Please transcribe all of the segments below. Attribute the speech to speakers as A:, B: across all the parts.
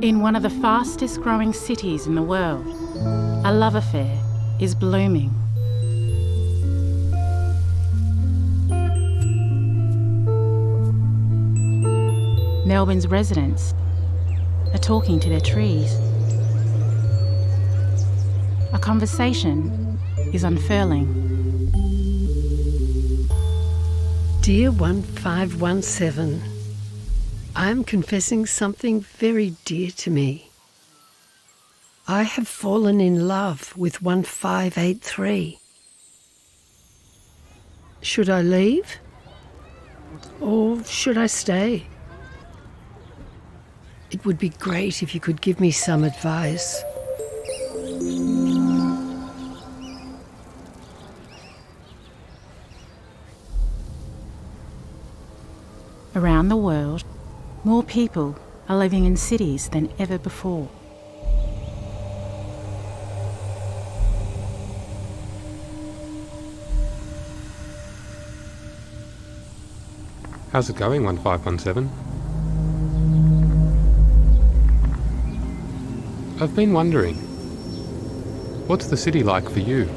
A: In one of the fastest growing cities in the world, a love affair is blooming. Melbourne's residents are talking to their trees. A conversation is unfurling.
B: Dear 1517, I am confessing something very dear to me. I have fallen in love with 1583. Should I leave? Or should I stay? It would be great if you could give me some advice.
A: Around the world, more people are living in cities than ever before.
C: How's it going, 1517? I've been wondering, what's the city like for you?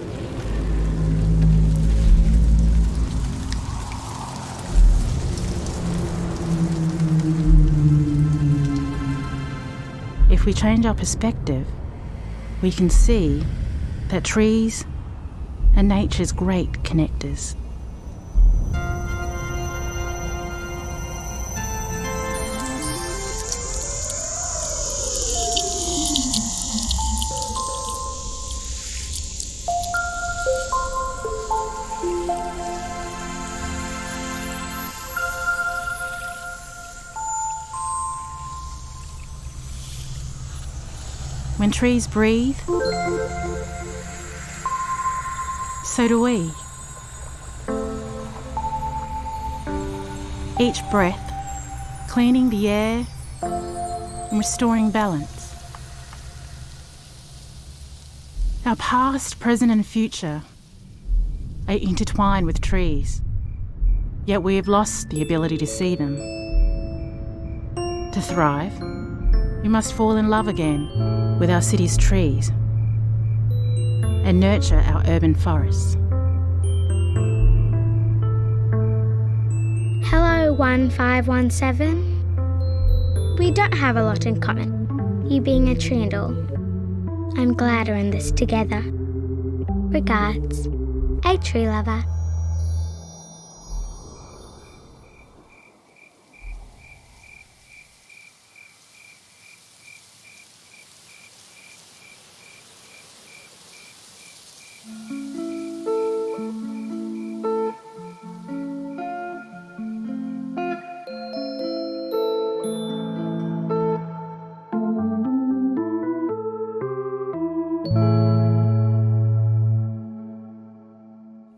A: If we change our perspective, we can see that trees are nature's great connectors. When trees breathe, so do we. Each breath, cleaning the air and restoring balance. Our past, present and future are intertwined with trees, yet we have lost the ability to see them. To thrive, we must fall in love again with our city's trees and nurture our urban forests.
D: Hello, 1517. We don't have a lot in common, you being a tree and all. I'm glad we're in this together. Regards, a tree lover.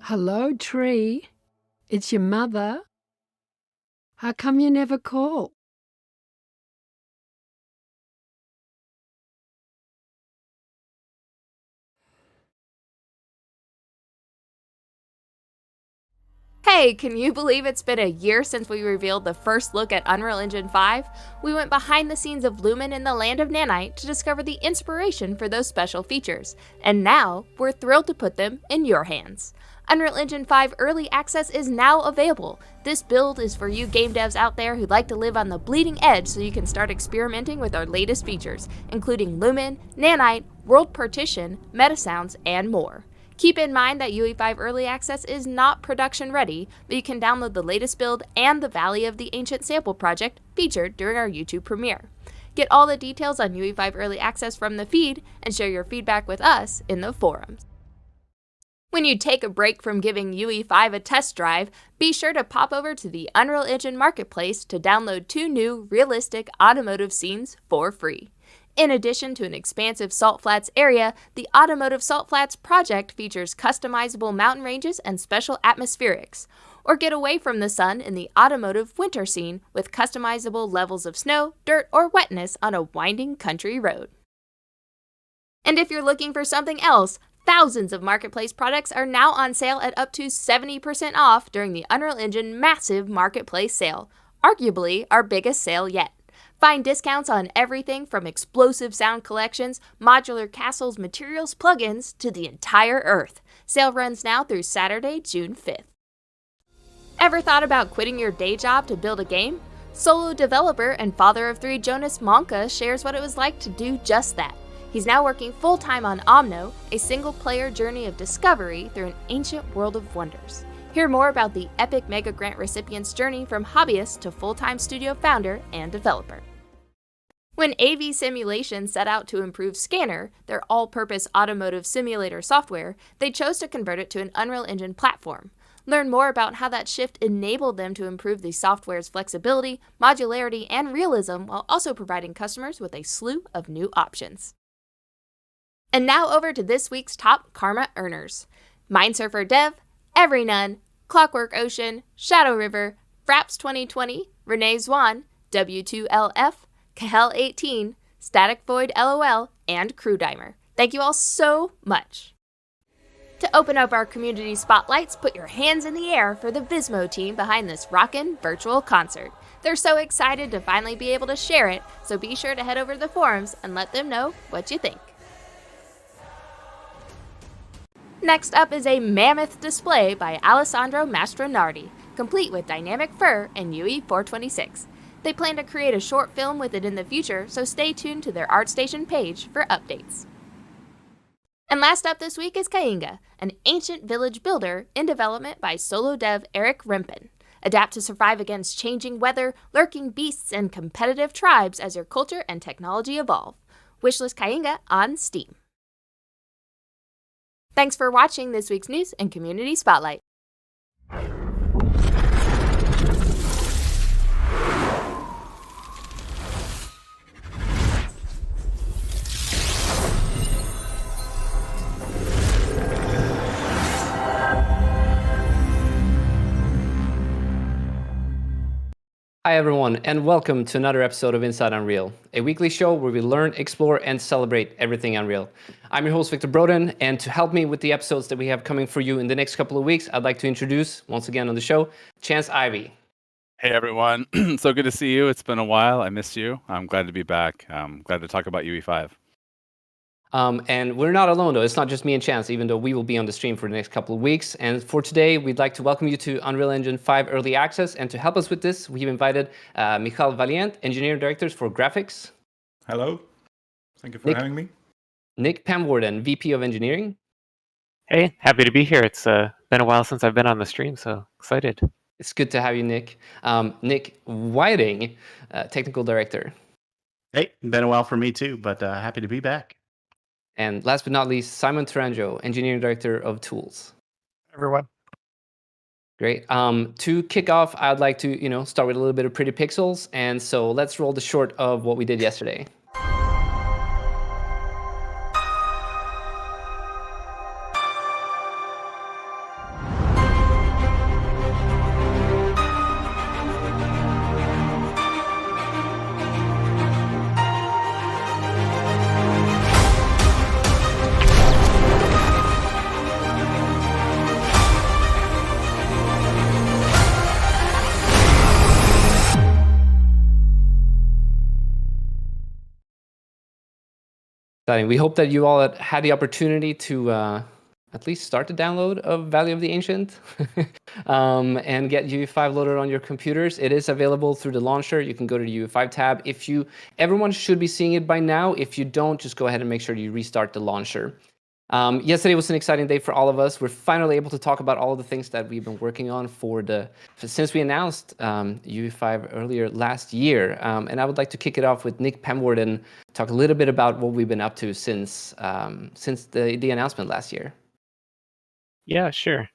B: Hello, tree. It's your mother. How come you never call?
E: Hey, can you believe it's been a year since we revealed the first look at Unreal Engine 5? We went behind the scenes of Lumen in the land of Nanite to discover the inspiration for those special features, and now we're thrilled to put them in your hands. Unreal Engine 5 Early Access is now available. This build is for you game devs out there who like to live on the bleeding edge so you can start experimenting with our latest features, including Lumen, Nanite, World Partition, Metasounds, and more. Keep in mind that UE5 Early Access is not production ready, but you can download the latest build and the Valley of the Ancient sample project featured during our YouTube premiere. Get all the details on UE5 Early Access from the feed and share your feedback with us in the forums. When you take a break from giving UE5 a test drive, be sure to pop over to the Unreal Engine Marketplace to download 2 new realistic automotive scenes for free. In addition to an expansive Salt Flats area, the Automotive Salt Flats project features customizable mountain ranges and special atmospherics. Or get away from the sun in the Automotive Winter scene with customizable levels of snow, dirt, or wetness on a winding country road. And if you're looking for something else, thousands of Marketplace products are now on sale at up to 70% off during the Unreal Engine Massive Marketplace Sale, arguably our biggest sale yet. Find discounts on everything from explosive sound collections, modular castles, materials, plugins, to the entire Earth. Sale runs now through Saturday, June 5th. Ever thought about quitting your day job to build a game? Solo developer and father of 3 Jonas Monka shares what it was like to do just that. He's now working full-time on Omno, a single-player journey of discovery through an ancient world of wonders. Hear more about the epic Mega Grant recipient's journey from hobbyist to full-time studio founder and developer. When AV Simulation set out to improve Scanner, their all-purpose automotive simulator software, they chose to convert it to an Unreal Engine platform. Learn more about how that shift enabled them to improve the software's flexibility, modularity, and realism while also providing customers with a slew of new options. And now over to this week's top Karma earners. Mindsurfer Dev, Every Nun, Clockwork Ocean, Shadow River, Fraps 2020, Renee Zwan, W2LF, Kahel18, Static Void LOL, and Crewdimer. Thank you all so much. To open up our community spotlights, put your hands in the air for the Vismo team behind this rockin' virtual concert. They're so excited to finally be able to share it, so be sure to head over to the forums and let them know what you think. Next up is a mammoth display by Alessandro Mastronardi, complete with dynamic fur and UE 426. They plan to create a short film with it in the future, so stay tuned to their ArtStation page for updates. And last up this week is Kainga, an ancient village builder in development by solo dev Eric Rempen. Adapt to survive against changing weather, lurking beasts, and competitive tribes as your culture and technology evolve. Wishlist Kainga on Steam. Thanks for watching this week's News and Community Spotlight.
F: Hi everyone, and welcome to another episode of Inside Unreal, a weekly show where we learn, explore, and celebrate everything Unreal. I'm your host, Victor Broden, and to help me with the episodes that we have coming for you in the next couple of weeks, I'd like to introduce, once again on the show, Chance Ivy.
G: Hey everyone, so good to see you. It's been a while. I missed you. I'm glad to be back. I'm glad to talk about UE5.
F: And we're not alone, though. It's not just me and Chance, even though we will be on the stream for the next couple of weeks. And for today, we'd like to welcome you to Unreal Engine 5 Early Access. And to help us with this, we've invited Michal Valiant, Engineering Director for Graphics.
H: Hello. Thank you for having me.
F: Nick Pamwarden, VP of Engineering.
I: Hey, happy to be here. It's been a while since I've been on the stream, so excited.
F: It's good to have you, Nick. Nick Whiting, Technical Director.
H: Hey, been a while for me too, but happy to be back.
F: And last but not least, Simon Taranjo, Engineering Director of Tools.
J: Everyone.
F: Great. To kick off, I'd like to, start with a little bit of pretty pixels. And so let's roll the short of what we did yesterday. We hope that you all had the opportunity to at least start the download of Valley of the Ancient and get UE5 loaded on your computers. It is available through the launcher. You can go to the UE5 tab. Everyone should be seeing it by now. If you don't, just go ahead and make sure you restart the launcher. Yesterday was an exciting day for all of us. We're finally able to talk about all of the things that we've been working on since we announced UE5 earlier last year. And I would like to kick it off with Nick Pamwarden, talk a little bit about what we've been up to since the announcement last year.
I: Yeah, sure.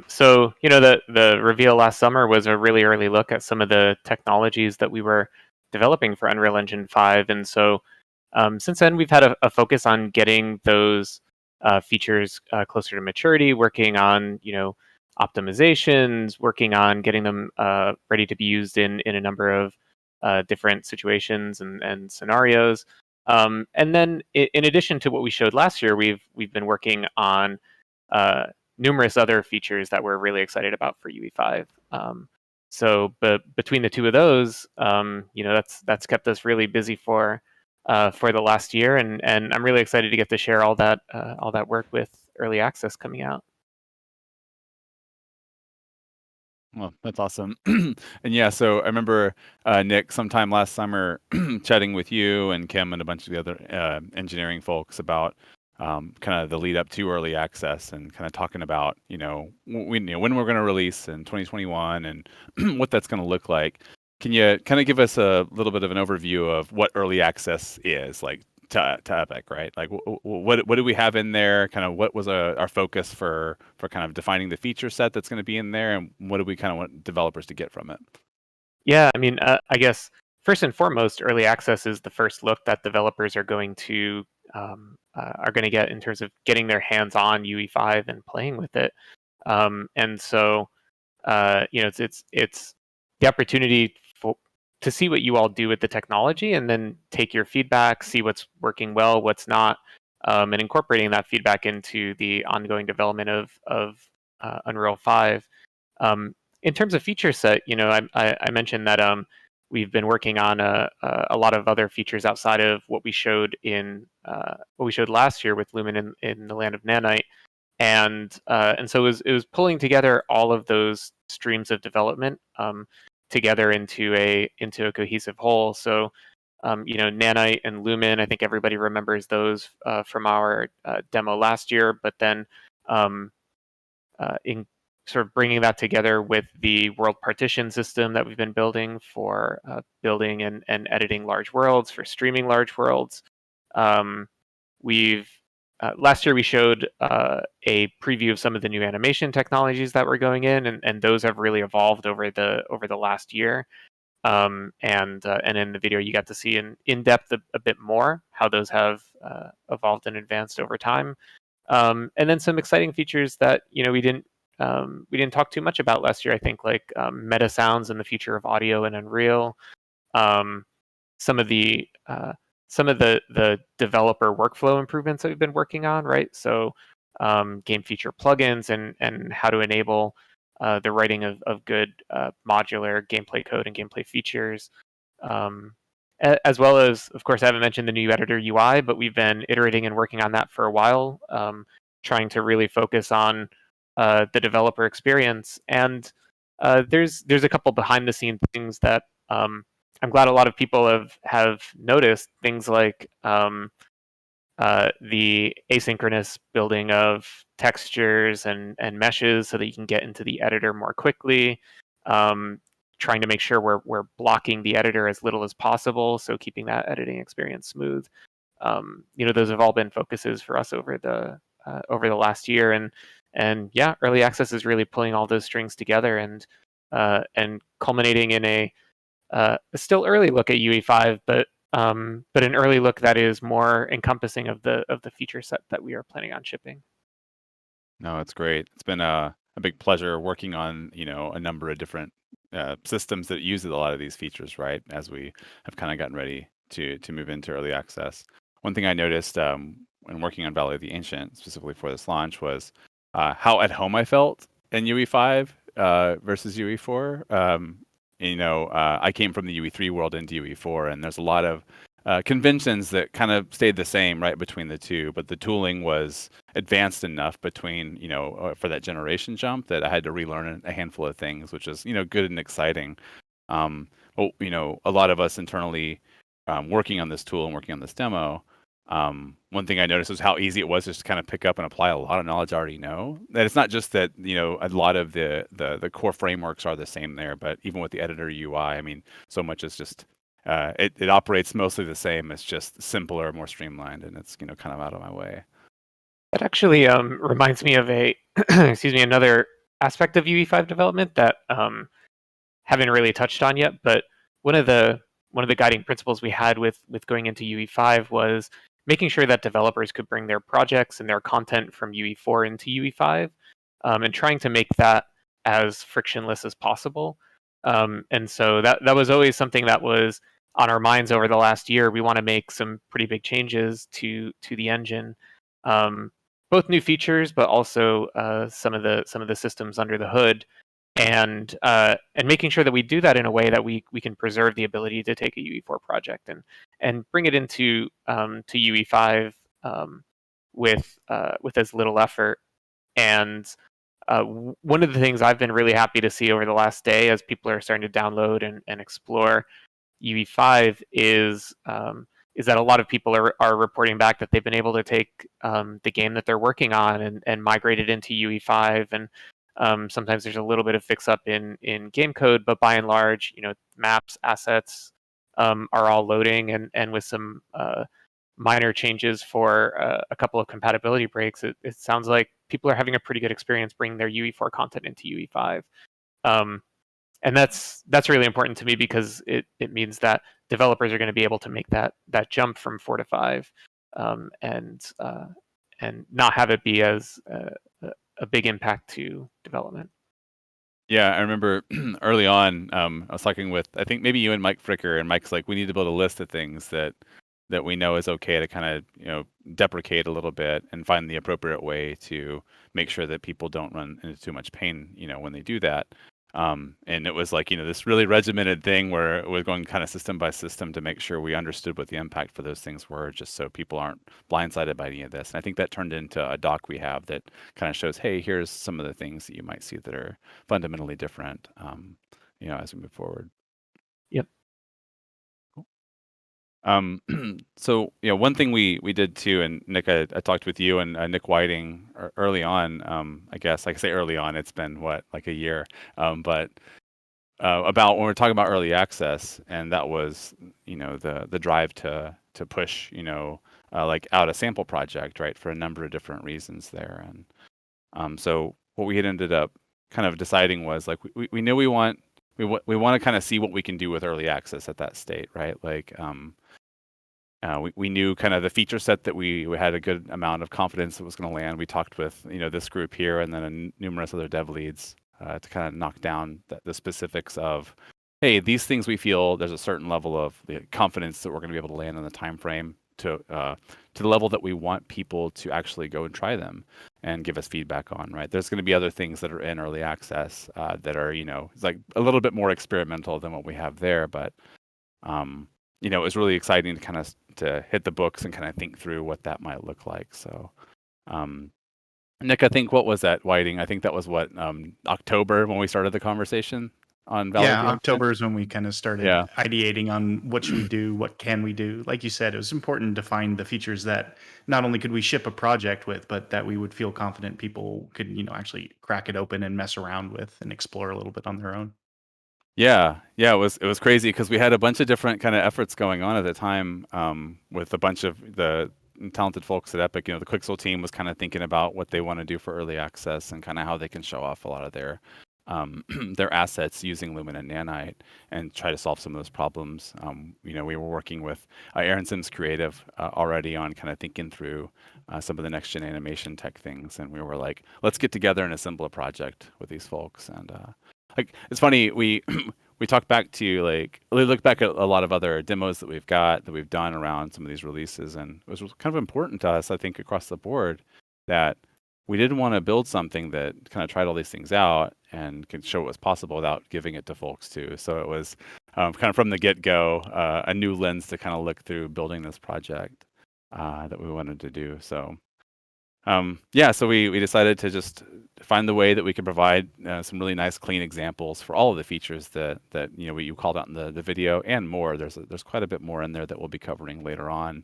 I: So, the reveal last summer was a really early look at some of the technologies that we were developing for Unreal Engine 5. And so since then, we've had a focus on getting those features closer to maturity, working on, optimizations, working on getting them ready to be used in a number of different situations and scenarios. And then in addition to what we showed last year, we've been working on numerous other features that we're really excited about for UE5. So, but between the two of those, that's kept us really busy for the last year, and I'm really excited to get to share all that work with early access coming out.
G: Well, that's awesome. And yeah, so I remember Nick sometime last summer chatting with you and Kim and a bunch of the other engineering folks about kind of the lead up to early access and kind of talking about when we're going to release in 2021 and what that's going to look like. Can you kind of give us a little bit of an overview of what early access is like to Epic, right? Like what do we have in there? Kind of what was our focus for kind of defining the feature set that's going to be in there, and what do we kind of want developers to get from it?
I: Yeah, I mean, I guess first and foremost, early access is the first look that developers are going to get in terms of getting their hands on UE5 and playing with it. And so, it's the opportunity to see what you all do with the technology, and then take your feedback, see what's working well, what's not, and incorporating that feedback into the ongoing development of Unreal 5. In terms of feature set, I mentioned that we've been working on a lot of other features outside of what we showed last year with Lumen in the land of Nanite, and so it was pulling together all of those streams of development together into a cohesive whole. So, Nanite and Lumen, I think everybody remembers those from our demo last year, but then in sort of bringing that together with the world partition system that we've been building for building and editing large worlds, for streaming large worlds. Last year we showed a preview of some of the new animation technologies that were going in, and those have really evolved over the last year. And in the video you got to see in depth a bit more how those have evolved and advanced over time. And then some exciting features that we didn't talk too much about last year, I think, like Metasounds and the future of audio in Unreal. Some of the developer workflow improvements that we've been working on, right? So game feature plugins and how to enable the writing of good modular gameplay code and gameplay features. As well as, of course, I haven't mentioned the new editor UI, but we've been iterating and working on that for a while, trying to really focus on the developer experience. And there's a couple behind the scenes things that I'm glad a lot of people have noticed, things like the asynchronous building of textures and meshes so that you can get into the editor more quickly, trying to make sure we're blocking the editor as little as possible, so keeping that editing experience smooth. Those have all been focuses for us over the last year, and yeah, early access is really pulling all those strings together and culminating in a still early look at UE5, but an early look that is more encompassing of the feature set that we are planning on shipping.
G: No, it's great. It's been a big pleasure working on a number of different systems that use a lot of these features, right? As we have kind of gotten ready to move into early access. One thing I noticed when working on Valley of the Ancient, specifically for this launch, was how at home I felt in UE5 versus UE4. I came from the UE3 world into UE4, and there's a lot of conventions that kind of stayed the same right between the two, but the tooling was advanced enough between, for that generation jump that I had to relearn a handful of things, which is, good and exciting. A lot of us internally working on this tool and working on this demo, one thing I noticed was how easy it was just to kind of pick up and apply a lot of knowledge I already know. That it's not just that, a lot of the core frameworks are the same there, but even with the editor UI, I mean, so much is just, it operates mostly the same. It's just simpler, more streamlined, and it's, kind of out of my way.
I: That actually reminds me of another aspect of UE5 development that haven't really touched on yet, but one of the guiding principles we had with going into UE5 was making sure that developers could bring their projects and their content from UE4 into UE5, and trying to make that as frictionless as possible. And so that was always something that was on our minds over the last year. We want to make some pretty big changes to the engine, both new features, but also some of the systems under the hood. and making sure that we do that in a way that we can preserve the ability to take a UE4 project and bring it into to UE5 with as little effort. And one of the things I've been really happy to see over the last day as people are starting to download and explore UE5 is that a lot of people are reporting back that they've been able to take the game that they're working on and migrate it into UE5. And sometimes there's a little bit of fix-up in game code, but by and large, maps, assets are all loading, and with some minor changes for a couple of compatibility breaks, it sounds like people are having a pretty good experience bringing their UE4 content into UE5. And that's really important to me because it means that developers are going to be able to make that jump from 4 to 5 and not have it be as a big impact to development.
G: Yeah, I remember early on, I was talking with, I think maybe you and Mike Fricker, and Mike's like, we need to build a list of things that we know is okay to kind of, deprecate a little bit and find the appropriate way to make sure that people don't run into too much pain, when they do that. And it was like, this really regimented thing where it was going kind of system by system to make sure we understood what the impact for those things were, just so people aren't blindsided by any of this. And I think that turned into a doc we have that kind of shows, hey, here's some of the things that you might see that are fundamentally different, as we move forward.
I: Yep.
G: So one thing we did too, and Nick, I talked with you and Nick Whiting early on. I guess, like I say, early on, it's been like a year. But about when we're talking about early access, and that was the drive to push like out a sample project, right, for a number of different reasons there. And so what we had ended up kind of deciding was like we knew we want to kind of see what we can do with early access at that state, right? Like we knew kind of the feature set that we had a good amount of confidence that was going to land. We talked with this group here and then numerous other dev leads to kind of knock down the specifics of, hey, these things we feel there's a certain level of the confidence that we're going to be able to land in the time frame to the level that we want people to actually go and try them and give us feedback on, right? There's going to be other things that are in early access that are it's like a little bit more experimental than what we have there, but it was really exciting to kind of to hit the books and kind of think through what that might look like. So, Nick, I think what was that, Whiting? I think that was October when we started the conversation on Valley.
H: Yeah, October is when we kind of started ideating on what should we do, what can we do. Like you said, it was important to find the features that not only could we ship a project with, but that we would feel confident people could, actually crack it open and mess around with and explore a little bit on their own.
G: Yeah, it was crazy because we had a bunch of different kind of efforts going on at the time with a bunch of the talented folks at Epic. The Quixel team was kind of thinking about what they want to do for early access and kind of how they can show off a lot of their assets using Lumen and Nanite and try to solve some of those problems. We were working with Aaron Sims Creative already on kind of thinking through some of the next gen animation tech things, and we were like, let's get together and assemble a project with these folks. And like, it's funny, we talk back to we look back at a lot of other demos that we've done around some of these releases, and it was kind of important to us, I think, across the board, that we didn't want to build something that kind of tried all these things out and could show what was possible without giving it to folks too. So it was kind of from the get-go a new lens to kind of look through building this project that we wanted to do. So so we decided to just find the way that we could provide some really nice, clean examples for all of the features that you called out in the video and more. There's quite a bit more in there that we'll be covering later on.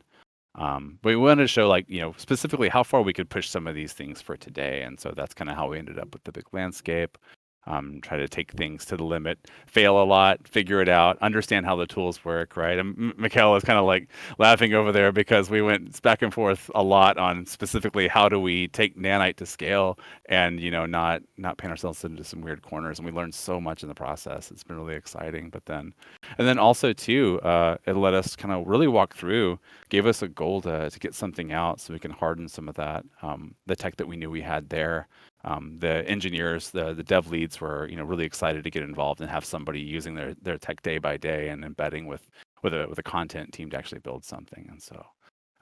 G: But we wanted to show specifically how far we could push some of these things for today. And so that's kind of how we ended up with the big landscape. Try to take things to the limit, fail a lot, figure it out, understand how the tools work, right? And Mikhail is kind of laughing over there because we went back and forth a lot on specifically how do we take Nanite to scale and not paint ourselves into some weird corners. And we learned so much in the process. It's been really exciting. And then also too, it let us kind of really walk through, gave us a goal to get something out so we can harden some of that, the tech that we knew we had there. The engineers, the dev leads were, really excited to get involved and have somebody using their tech day by day and embedding with a content team to actually build something. And so,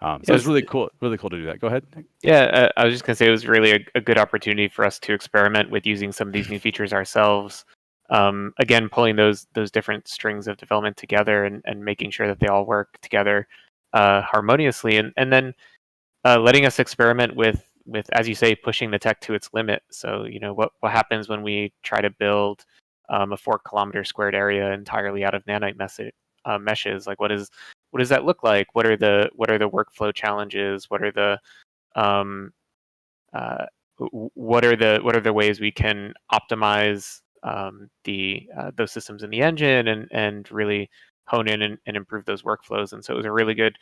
G: it was really cool to do that. Go ahead, Nick.
I: Yeah, I was just gonna say it was really a good opportunity for us to experiment with using some of these new features ourselves. again, pulling those different strings of development together and making sure that they all work together harmoniously, and then letting us experiment with, as you say, pushing the tech to its limit. So, what happens when we try to build a 4 kilometer squared area entirely out of nanite meshes? Like, what does that look like? What are the workflow challenges? What are the what are the ways we can optimize those systems in the engine and really hone in and improve those workflows? And so it was a really good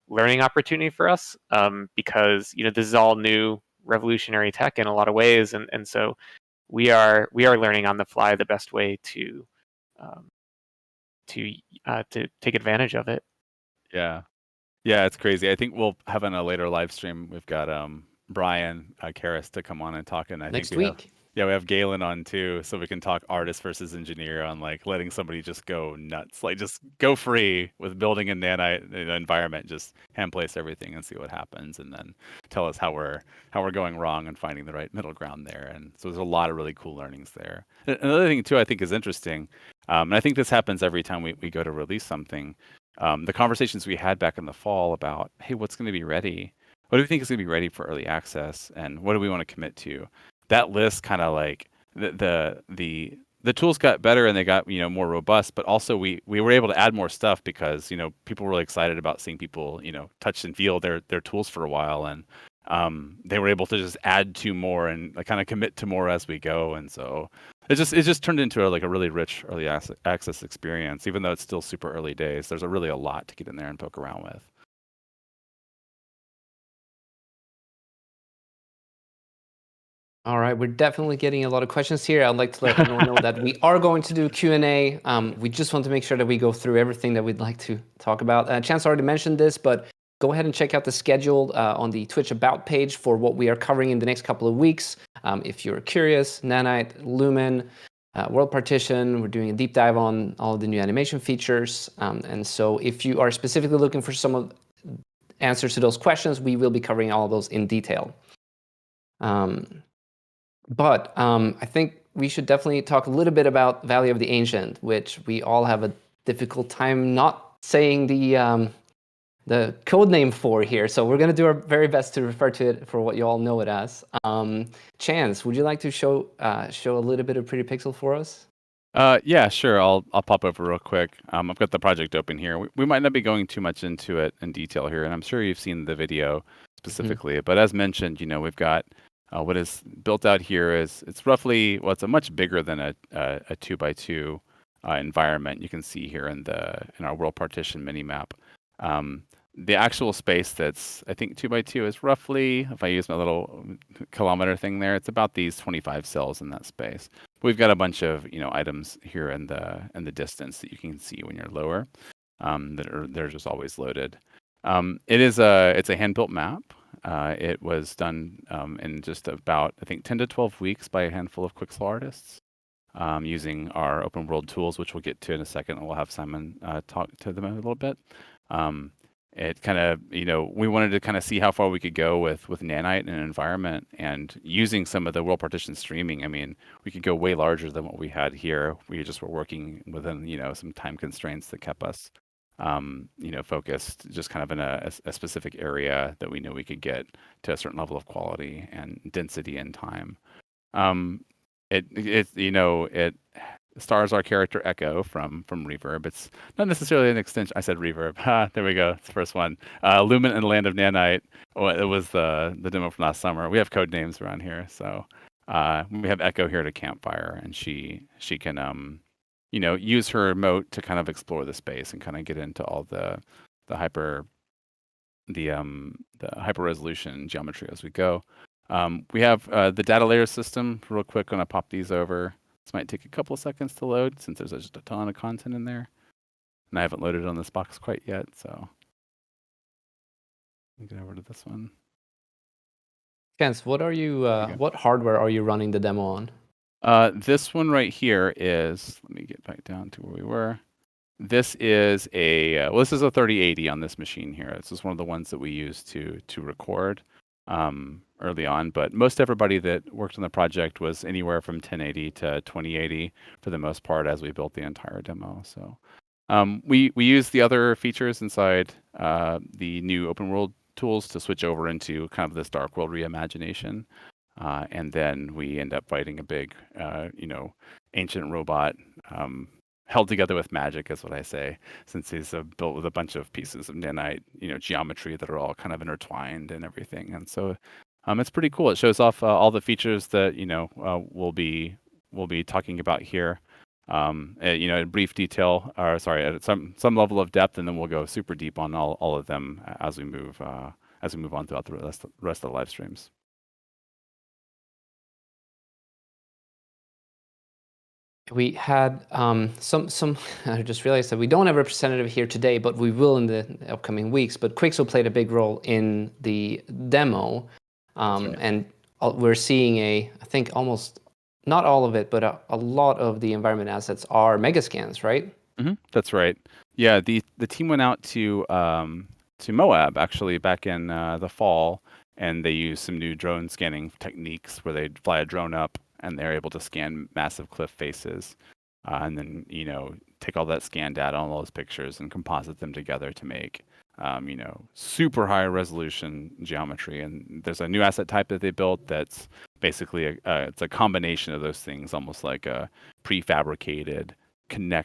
I: learning opportunity for us, because this is all new, revolutionary tech in a lot of ways, and so we are learning on the fly the best way to take advantage of it.
G: Yeah. Yeah, it's crazy. I think we'll have on a later live stream, we've got Brian Karras to come on and talk, and I
F: Next
G: think we
F: week.
G: we have Galen on too, so we can talk artist versus engineer on like letting somebody just go nuts, like just go free with building a nanite environment, just hand place everything and see what happens, and then tell us how we're going wrong and finding the right middle ground there. And so there's a lot of really cool learnings there. Another thing too, I think is interesting, and I think this happens every time we go to release something. The conversations we had back in the fall about, hey, what's going to be ready? What do we think is going to be ready for early access, and what do we want to commit to? That list kind of like the tools got better and they got more robust, but also we were able to add more stuff because people were really excited about seeing people touch and feel their tools for a while, and they were able to just add to more and kind of commit to more as we go. And so it just turned into a really rich early access experience, even though it's still super early days. There's really a lot to get in there and poke around with.
F: All right, we're definitely getting a lot of questions here. I'd like to let everyone know that we are going to do Q&A. We just want to make sure that we go through everything that we'd like to talk about. Chance already mentioned this, but go ahead and check out the schedule on the Twitch About page for what we are covering in the next couple of weeks. If you're curious, Nanite, Lumen, World Partition, we're doing a deep dive on all of the new animation features. And so if you are specifically looking for some of answers to those questions, we will be covering all of those in detail. But I think we should definitely talk a little bit about Valley of the Ancient, which we all have a difficult time not saying the code name for here. So we're going to do our very best to refer to it for what you all know it as. Chance, would you like to show a little bit of Pretty Pixel for us?
G: Yeah, sure. I'll pop over real quick. I've got the project open here. We might not be going too much into it in detail here, and I'm sure you've seen the video specifically. But as mentioned, we've got what is built out here is it's roughly, well, it's a much bigger than a 2x2 environment. You can see here in our World Partition mini map. The actual space that's, I think, 2x2 is roughly, if I use my little kilometer thing there, it's about these 25 cells in that space. We've got a bunch of items here in the distance that you can see when you're lower, they're just always loaded. It's a hand-built map. It was done in just about, I think, 10 to 12 weeks by a handful of Quixel artists using our open world tools, which we'll get to in a second, and we'll have Simon talk to them a little bit. It kind of, we wanted to kind of see how far we could go with Nanite in an environment, and using some of the World Partition streaming. I mean, we could go way larger than what we had here. We just were working within, some time constraints that kept us, focused just kind of in a specific area that we knew we could get to a certain level of quality and density and time. It stars our character Echo from Reverb. It's not necessarily an extension. I said Reverb. There we go. It's the first one. Lumen and Land of Nanite. Oh, it was the demo from last summer. We have code names around here. So we have Echo here at a campfire, and she can use her remote to kind of explore the space and kind of get into all the hyper resolution geometry as we go. We have the data layer system. Real quick, I'm gonna pop these over. This might take a couple of seconds to load since there's just a ton of content in there, and I haven't loaded it on this box quite yet. So let me get over to this one.
F: Chance, what hardware are you running the demo on?
G: This one right here is, let me get back down to where we were. This is this is a 3080 on this machine here. This is one of the ones that we use to record. early on, but most everybody that worked on the project was anywhere from 1080 to 2080 for the most part as we built the entire demo. So we use the other features inside the new open world tools to switch over into kind of this dark world reimagination. And then we end up fighting a big, ancient robot held together with magic, is what I say, since he's built with a bunch of pieces of nanite, geometry that are all kind of intertwined and everything. And so it's pretty cool. It shows off all the features that we'll be talking about here. In brief detail, or sorry, at some level of depth, and then we'll go super deep on all of them as we move on throughout the rest of the live streams.
F: We had some. I just realized that we don't have a representative here today, but we will in the upcoming weeks. But Quixel played a big role in the demo, right. And we're seeing I think almost not all of it, but a lot of the environment assets are megascans, right?
G: Mm-hmm. That's right. Yeah, the team went out to Moab actually back in the fall, and they used some new drone scanning techniques where they fly a drone up and they're able to scan massive cliff faces, and then take all that scan data on all those pictures and composite them together to make super high resolution geometry. And there's a new asset type that they built that's basically it's a combination of those things, almost like a prefabricated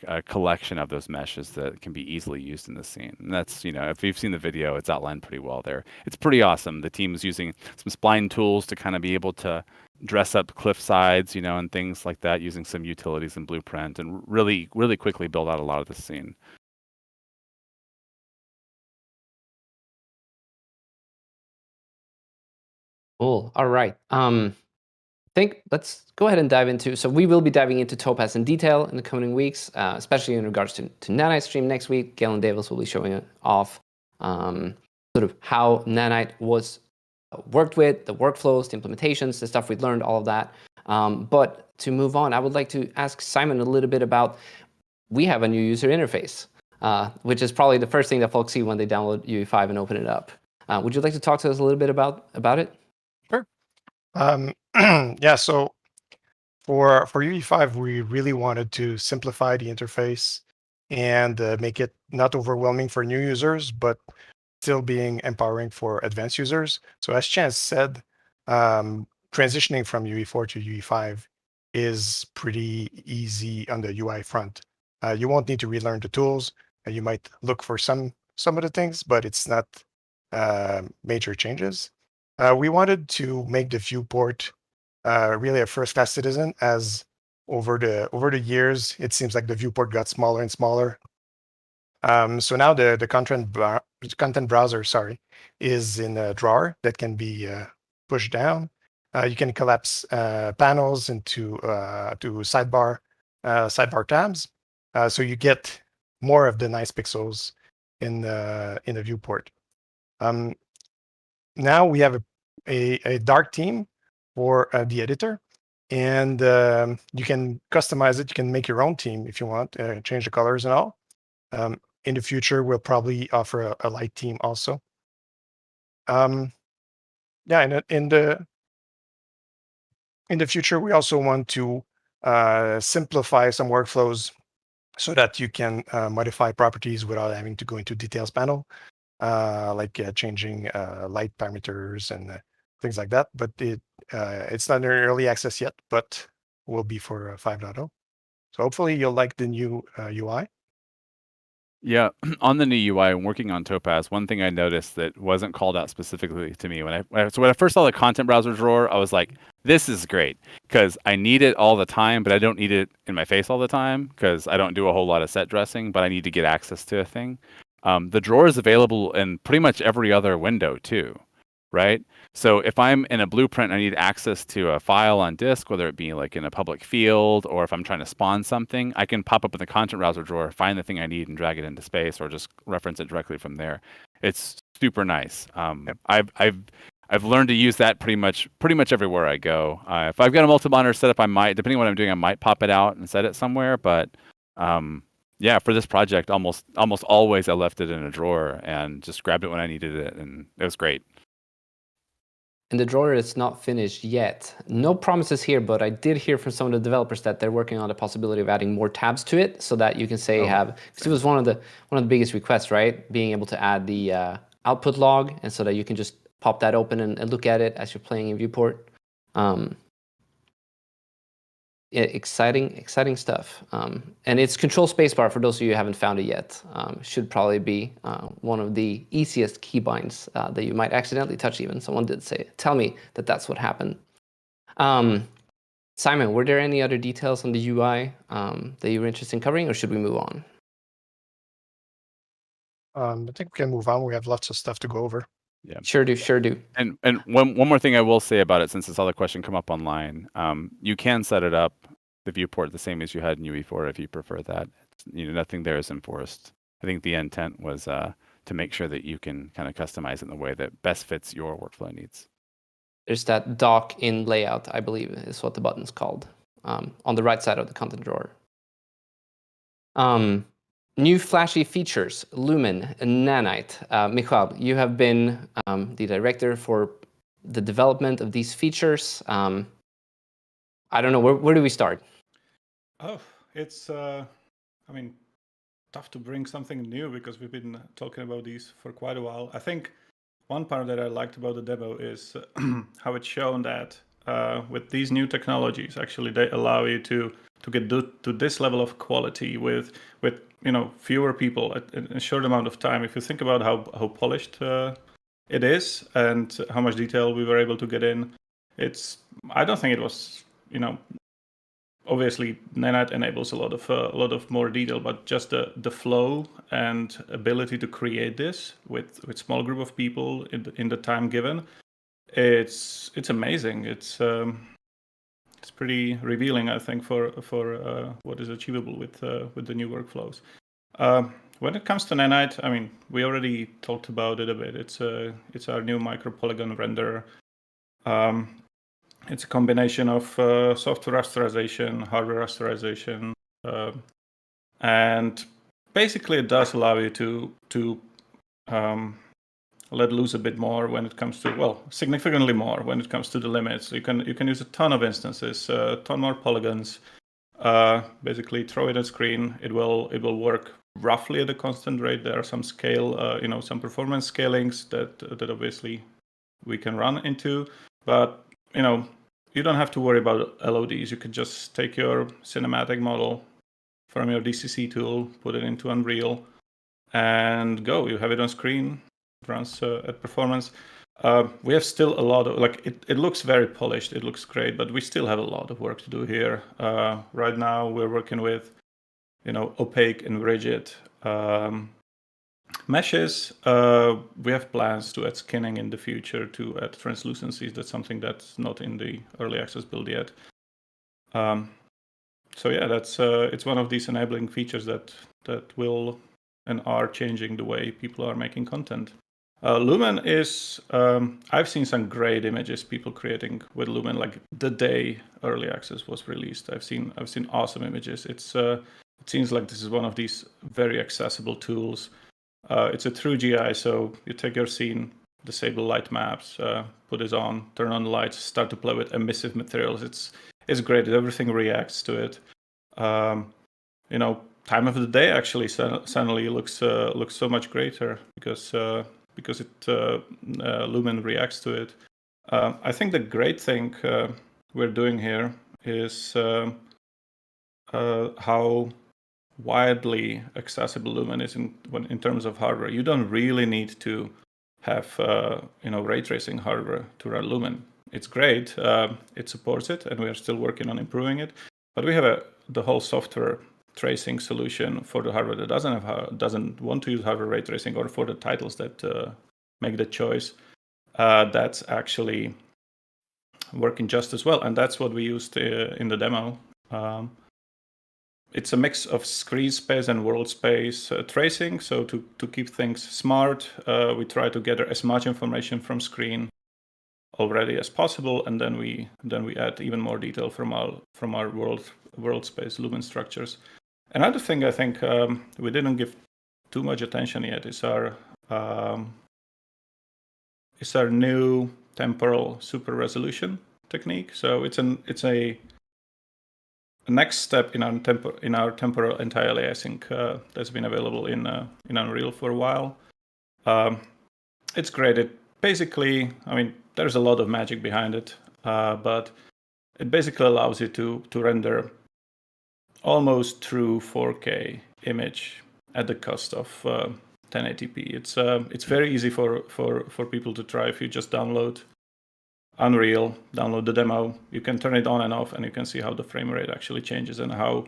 G: a collection of those meshes that can be easily used in the scene. And that's, if you've seen the video, it's outlined pretty well there. It's pretty awesome. The team is using some spline tools to kind of be able to dress up cliff sides, and things like that, using some utilities and Blueprint, and really, really quickly build out a lot of the scene.
F: Cool. All right. I think let's go ahead and dive into. So we will be diving into Topaz in detail in the coming weeks, especially in regards to Nanite stream next week. Galen Davis will be showing off sort of how Nanite was worked with, the workflows, the implementations, the stuff we learned, all of that. But to move on, I would like to ask Simon a little bit about, we have a new user interface, which is probably the first thing that folks see when they download UE5 and open it up. Would you like to talk to us a little bit about it?
J: Sure. Yeah, so for UE5, we really wanted to simplify the interface and make it not overwhelming for new users, but still being empowering for advanced users. So as Chance said, transitioning from UE4 to UE5 is pretty easy on the UI front. You won't need to relearn the tools. You might look for some of the things, but it's not major changes. We wanted to make the viewport really a first-class citizen, as over the years, it seems like the viewport got smaller and smaller. So now the content browser, is in a drawer that can be pushed down. You can collapse panels into to sidebar tabs, so you get more of the nice pixels in the viewport. Now we have a dark theme for the editor, and you can customize it. You can make your own theme if you want, change the colors and all. In the future, we'll probably offer a light theme also. Yeah, in the future, we also want to simplify some workflows so that you can modify properties without having to go into details panel, like changing light parameters and things like that. But it's not in early access yet, but will be for 5.0. So hopefully you'll like the new UI.
G: Yeah, on the new UI, and working on Topaz, one thing I noticed that wasn't called out specifically to me when I first saw the content browser drawer, I was like, this is great, because I need it all the time, but I don't need it in my face all the time, because I don't do a whole lot of set dressing, but I need to get access to a thing. The drawer is available in pretty much every other window too, right? So if I'm in a Blueprint, I need access to a file on disk, whether it be like in a public field, or if I'm trying to spawn something, I can pop up in the content browser drawer, find the thing I need, and drag it into space, or just reference it directly from there. It's super nice. I've learned to use that pretty much everywhere I go. If I've got a multi-monitor setup, I might, depending on what I'm doing, I might pop it out and set it somewhere. But yeah, for this project, almost always I left it in a drawer and just grabbed it when I needed it, and it was great.
F: and the drawer is not finished yet. No promises here, but I did hear from some of the developers that they're working on the possibility of adding more tabs to it, so that you can say because it was one of the biggest requests, right? Being able to add the output log, and so that you can just pop that open and look at it as you're playing in viewport. Yeah, exciting stuff. And it's Control Spacebar for those of you who haven't found it yet. Should probably be one of the easiest keybinds that you might accidentally touch even. Someone did tell me that that's what happened. Simon, were there any other details on the UI that you were interested in covering, or should we move on?
J: I think we can move on. We have lots of stuff to go over.
G: Yeah,
F: sure do.
G: And one more thing I will say about it, since I saw the question come up online, you can set it up, the viewport, the same as you had in UE4 if you prefer that. Nothing there is enforced. I think the intent was to make sure that you can kind of customize it in the way that best fits your workflow needs.
F: There's that dock in layout, I believe is what the button's called, on the right side of the content drawer. New flashy features, Lumen and Nanite. Michal, you have been the director for the development of these features. I don't know, where do we start?
K: Oh, it's, tough to bring something new because we've been talking about these for quite a while. I think one part that I liked about the demo is how it's shown that with these new technologies, actually they allow you to get to this level of quality with fewer people in a short amount of time. If you think about how polished it is and how much detail we were able to get in, I don't think it was, obviously Nanite enables a lot of more detail, but just the flow and ability to create this with small group of people in the time given, it's amazing. It's pretty revealing, I think, for what is achievable with the new workflows. When it comes to Nanite, we already talked about it a bit. It's our new micro polygon renderer. It's a combination of software rasterization, hardware rasterization, and basically it does allow you to let loose a bit more when it comes to, significantly more when it comes to the limits. You can use a ton of instances, a ton more polygons. Basically, throw it at screen. It will work roughly at a constant rate. There are some scale, some performance scalings that obviously we can run into, but you don't have to worry about LODs. You could just take your cinematic model from your DCC tool, put it into Unreal, and go. You have it on screen. It runs at performance. We have still a lot of, it looks very polished. It looks great, but we still have a lot of work to do here. Right now, we're working with, opaque and rigid meshes. We have plans to add skinning in the future, to add translucencies. That's something that's not in the early access build yet. It's one of these enabling features that will and are changing the way people are making content. Lumen is, I've seen some great images people creating with Lumen, like the day early access was released. I've seen awesome images. It seems like this is one of these very accessible tools. It's a true GI, so you take your scene, disable light maps, put this on, turn on the lights, start to play with emissive materials. It's great. Everything reacts to it. Time of the day actually suddenly looks so much greater because Lumen reacts to it. I think the great thing we're doing here is how widely accessible Lumen is in terms of hardware. You don't really need to have ray tracing hardware to run Lumen. It's great. It supports it, and we are still working on improving it. But we have the whole software tracing solution for the hardware that doesn't want to use hardware ray tracing, or for the titles that make the choice. That's actually working just as well, and that's what we used in the demo. It's a mix of screen space and world space tracing. So to keep things smart, we try to gather as much information from screen already as possible, and then we add even more detail from our world space Lumen structures. Another thing I think we didn't give too much attention yet is our new temporal super resolution technique. So it's a next step in our temporal anti-aliasing that's been available in Unreal for a while. It's great. It basically, I mean, there's a lot of magic behind it, but it basically allows you to render almost true 4K image at the cost of 1080p. It's very easy for people to try. If you just download Unreal, download the demo, you can turn it on and off, and you can see how the frame rate actually changes and how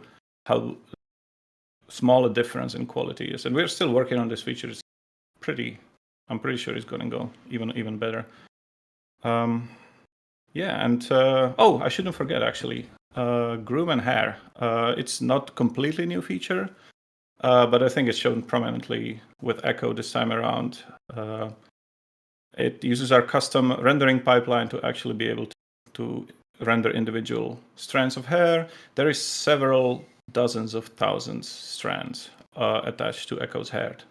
K: small a difference in quality is. And we're still working on this feature. I'm pretty sure it's going to go even better. Yeah, and I shouldn't forget actually, groom and hair. It's not completely new feature, but I think it's shown prominently with Echo this time around. It uses our custom rendering pipeline to actually be able to render individual strands of hair. There is several dozens of thousands strands attached to Echo's head,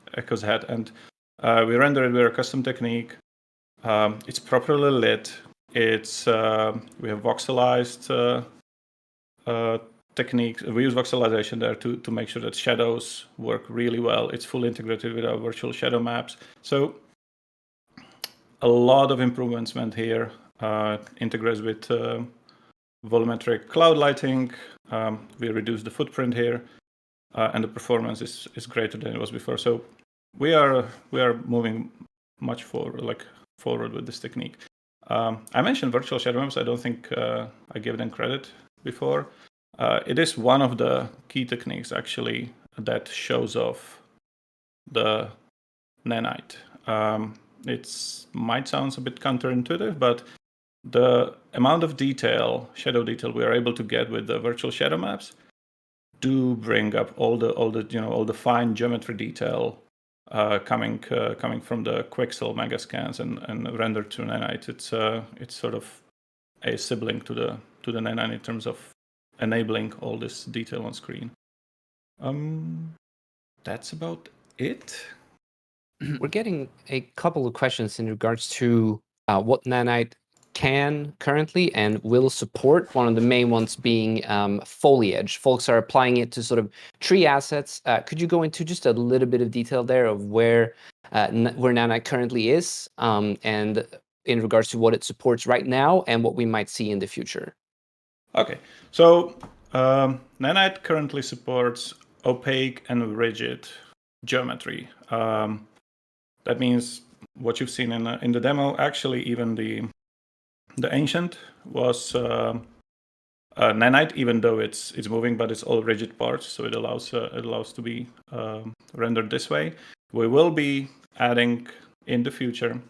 K: and we render it with a custom technique. It's properly lit. It's we have voxelized techniques. We use voxelization there to make sure that shadows work really well. It's fully integrated with our virtual shadow maps. So a lot of improvements went here. Integrates with volumetric cloud lighting. We reduced the footprint here, and the performance is greater than it was before. So we are moving much forward with this technique. I mentioned virtual shadow maps. I don't think I gave them credit before. It is one of the key techniques actually that shows off the Nanite. It might sound a bit counterintuitive, but the amount of shadow detail we are able to get with the virtual shadow maps do bring up all the fine geometry detail coming from the Quixel megascans and rendered to Nanite. It's sort of a sibling to the Nanite in terms of enabling all this detail on screen. That's about it.
F: We're getting a couple of questions in regards to what Nanite can currently and will support. One of the main ones being foliage. Folks are applying it to sort of tree assets. Could you go into just a little bit of detail there of where Nanite currently is, and in regards to what it supports right now and what we might see in the future?
K: Okay, so Nanite currently supports opaque and rigid geometry. That means what you've seen in the demo. Actually, even the ancient was Nanite, even though it's moving, but it's all rigid parts, so it allows to be rendered this way. We will be adding in the future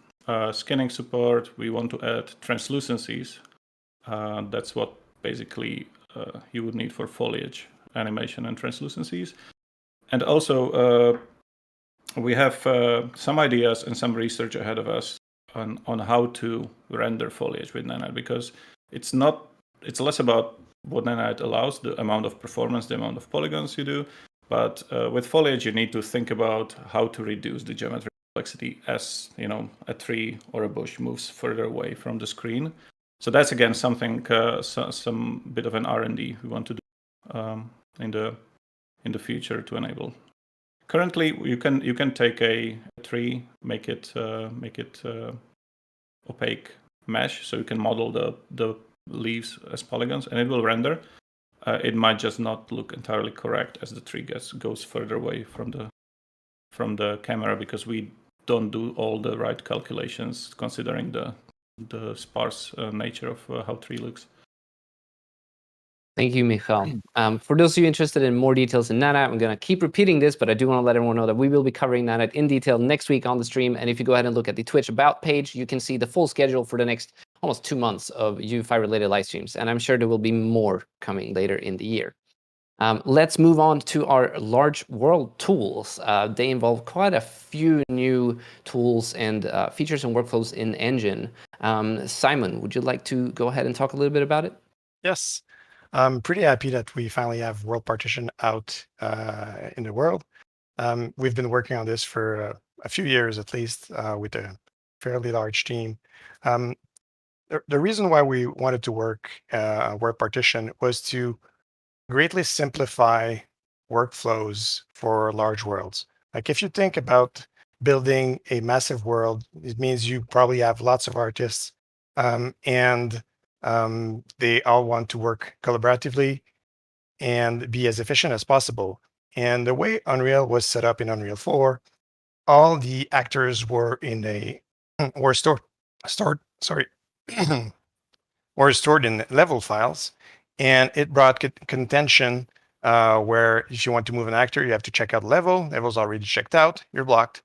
K: skinning support. We want to add translucencies. That's what basically you would need for foliage animation and translucencies, and also we have some ideas and some research ahead of us on how to render foliage with Nanite, because it's less about what Nanite allows, the amount of performance, the amount of polygons you do, but with foliage you need to think about how to reduce the geometric complexity as a tree or a bush moves further away from the screen. So that's again something, some bit of an R&D we want to do in the future to enable. Currently, you can take a tree, make it opaque mesh, so you can model the leaves as polygons, and it will render. It might just not look entirely correct as the tree goes further away from the camera, because we don't do all the right calculations considering the sparse nature of how tree looks.
F: Thank you, Michal. For those of you interested in more details in Nanite, I'm going to keep repeating this, but I do want to let everyone know that we will be covering Nanite in detail next week on the stream. And if you go ahead and look at the Twitch About page, you can see the full schedule for the next almost 2 months of UI5-related live streams. And I'm sure there will be more coming later in the year. Let's move on to our large world tools. They involve quite a few new tools and features and workflows in Engine. Simon, would you like to go ahead and talk a little bit about it?
J: Yes. I'm pretty happy that we finally have world partition out in the world. We've been working on this for a few years at least with a fairly large team. the reason why we wanted to work world partition was to greatly simplify workflows for large worlds. Like if you think about building a massive world, it means you probably have lots of artists, and they all want to work collaboratively and be as efficient as possible. And the way Unreal was set up in Unreal 4, all the actors were in a were stored sorry were stored in level files, and it brought contention where if you want to move an actor, you have to check out level. Level's already checked out. You're blocked.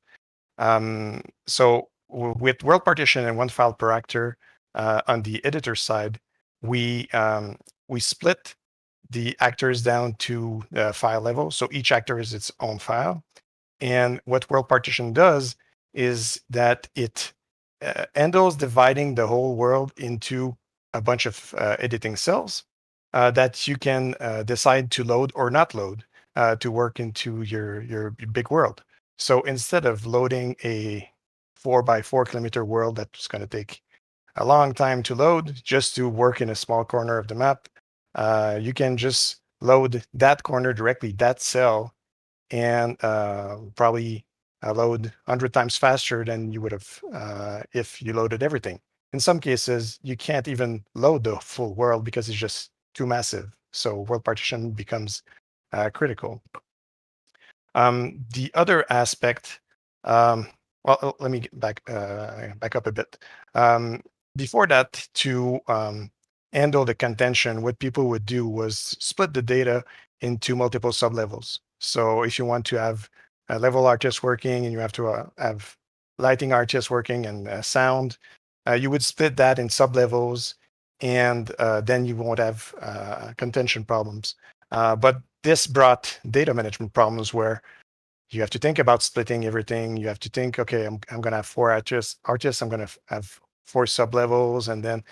J: So with world partition and one file per actor on the editor side, we split the actors down to file level. So each actor is its own file. And what world partition does is that it handles dividing the whole world into a bunch of editing cells that you can decide to load or not load to work into your big world. So instead of loading a 4x4 kilometer world that's going to take a long time to load just to work in a small corner of the map, you can just load that corner directly, that cell, and probably load 100 times faster than you would have if you loaded everything. In some cases, you can't even load the full world because it's just too massive. So world partition becomes critical. The other aspect, well, let me get back up a bit. Before that, to handle the contention, what people would do was split the data into multiple sublevels. So if you want to have a level artist working and you have to have lighting artists working and sound, you would split that in sublevels, and then you won't have contention problems. But this brought data management problems where you have to think about splitting everything. You have to think, okay, I'm going to have 4 artists. I'm going to have 4 sublevels, and then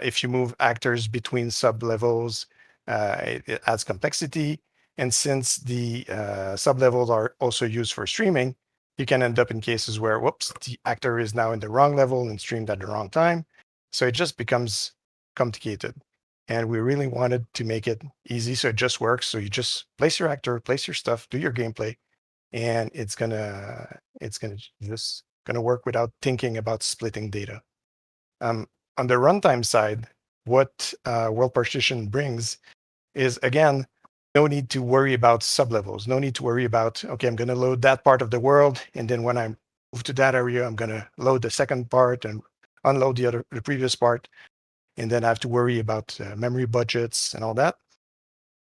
J: if you move actors between sublevels, it adds complexity. And since the sublevels are also used for streaming, you can end up in cases where, whoops, the actor is now in the wrong level and streamed at the wrong time. So it just becomes complicated. And we really wanted to make it easy so it just works. So you just place your actor, place your stuff, do your gameplay, and it's gonna work without thinking about splitting data. On the runtime side, what world partition brings is, again, no need to worry about sublevels. No need to worry about, okay, I'm going to load that part of the world, and then when I move to that area, I'm going to load the second part and unload the previous part, and then I have to worry about memory budgets and all that.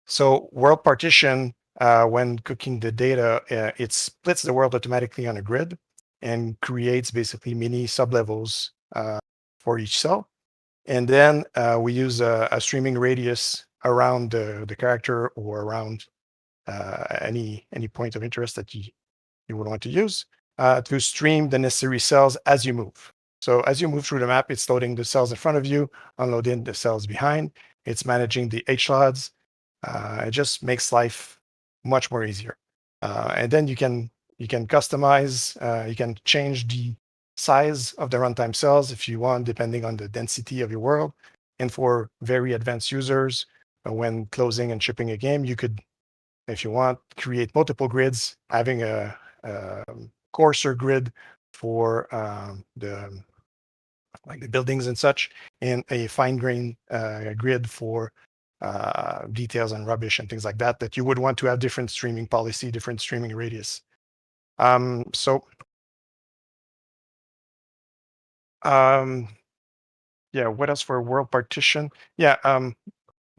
J: So world partition, when cooking the data, it splits the world automatically on a grid and creates basically mini sublevels for each cell. And then we use a streaming radius around the character or around any point of interest that you would want to use to stream the necessary cells as you move. So as you move through the map, it's loading the cells in front of you, unloading the cells behind. It's managing the HLODs. It just makes life much more easier. And then you can customize, you can change the size of the runtime cells if you want, depending on the density of your world. And for very advanced users, when closing and shipping a game, you could, if you want, create multiple grids, having a coarser grid for the buildings and such, and a fine-grained grid for details and rubbish and things like that, that you would want to have different streaming policy, different streaming radius. Yeah, what else for world partition? Yeah,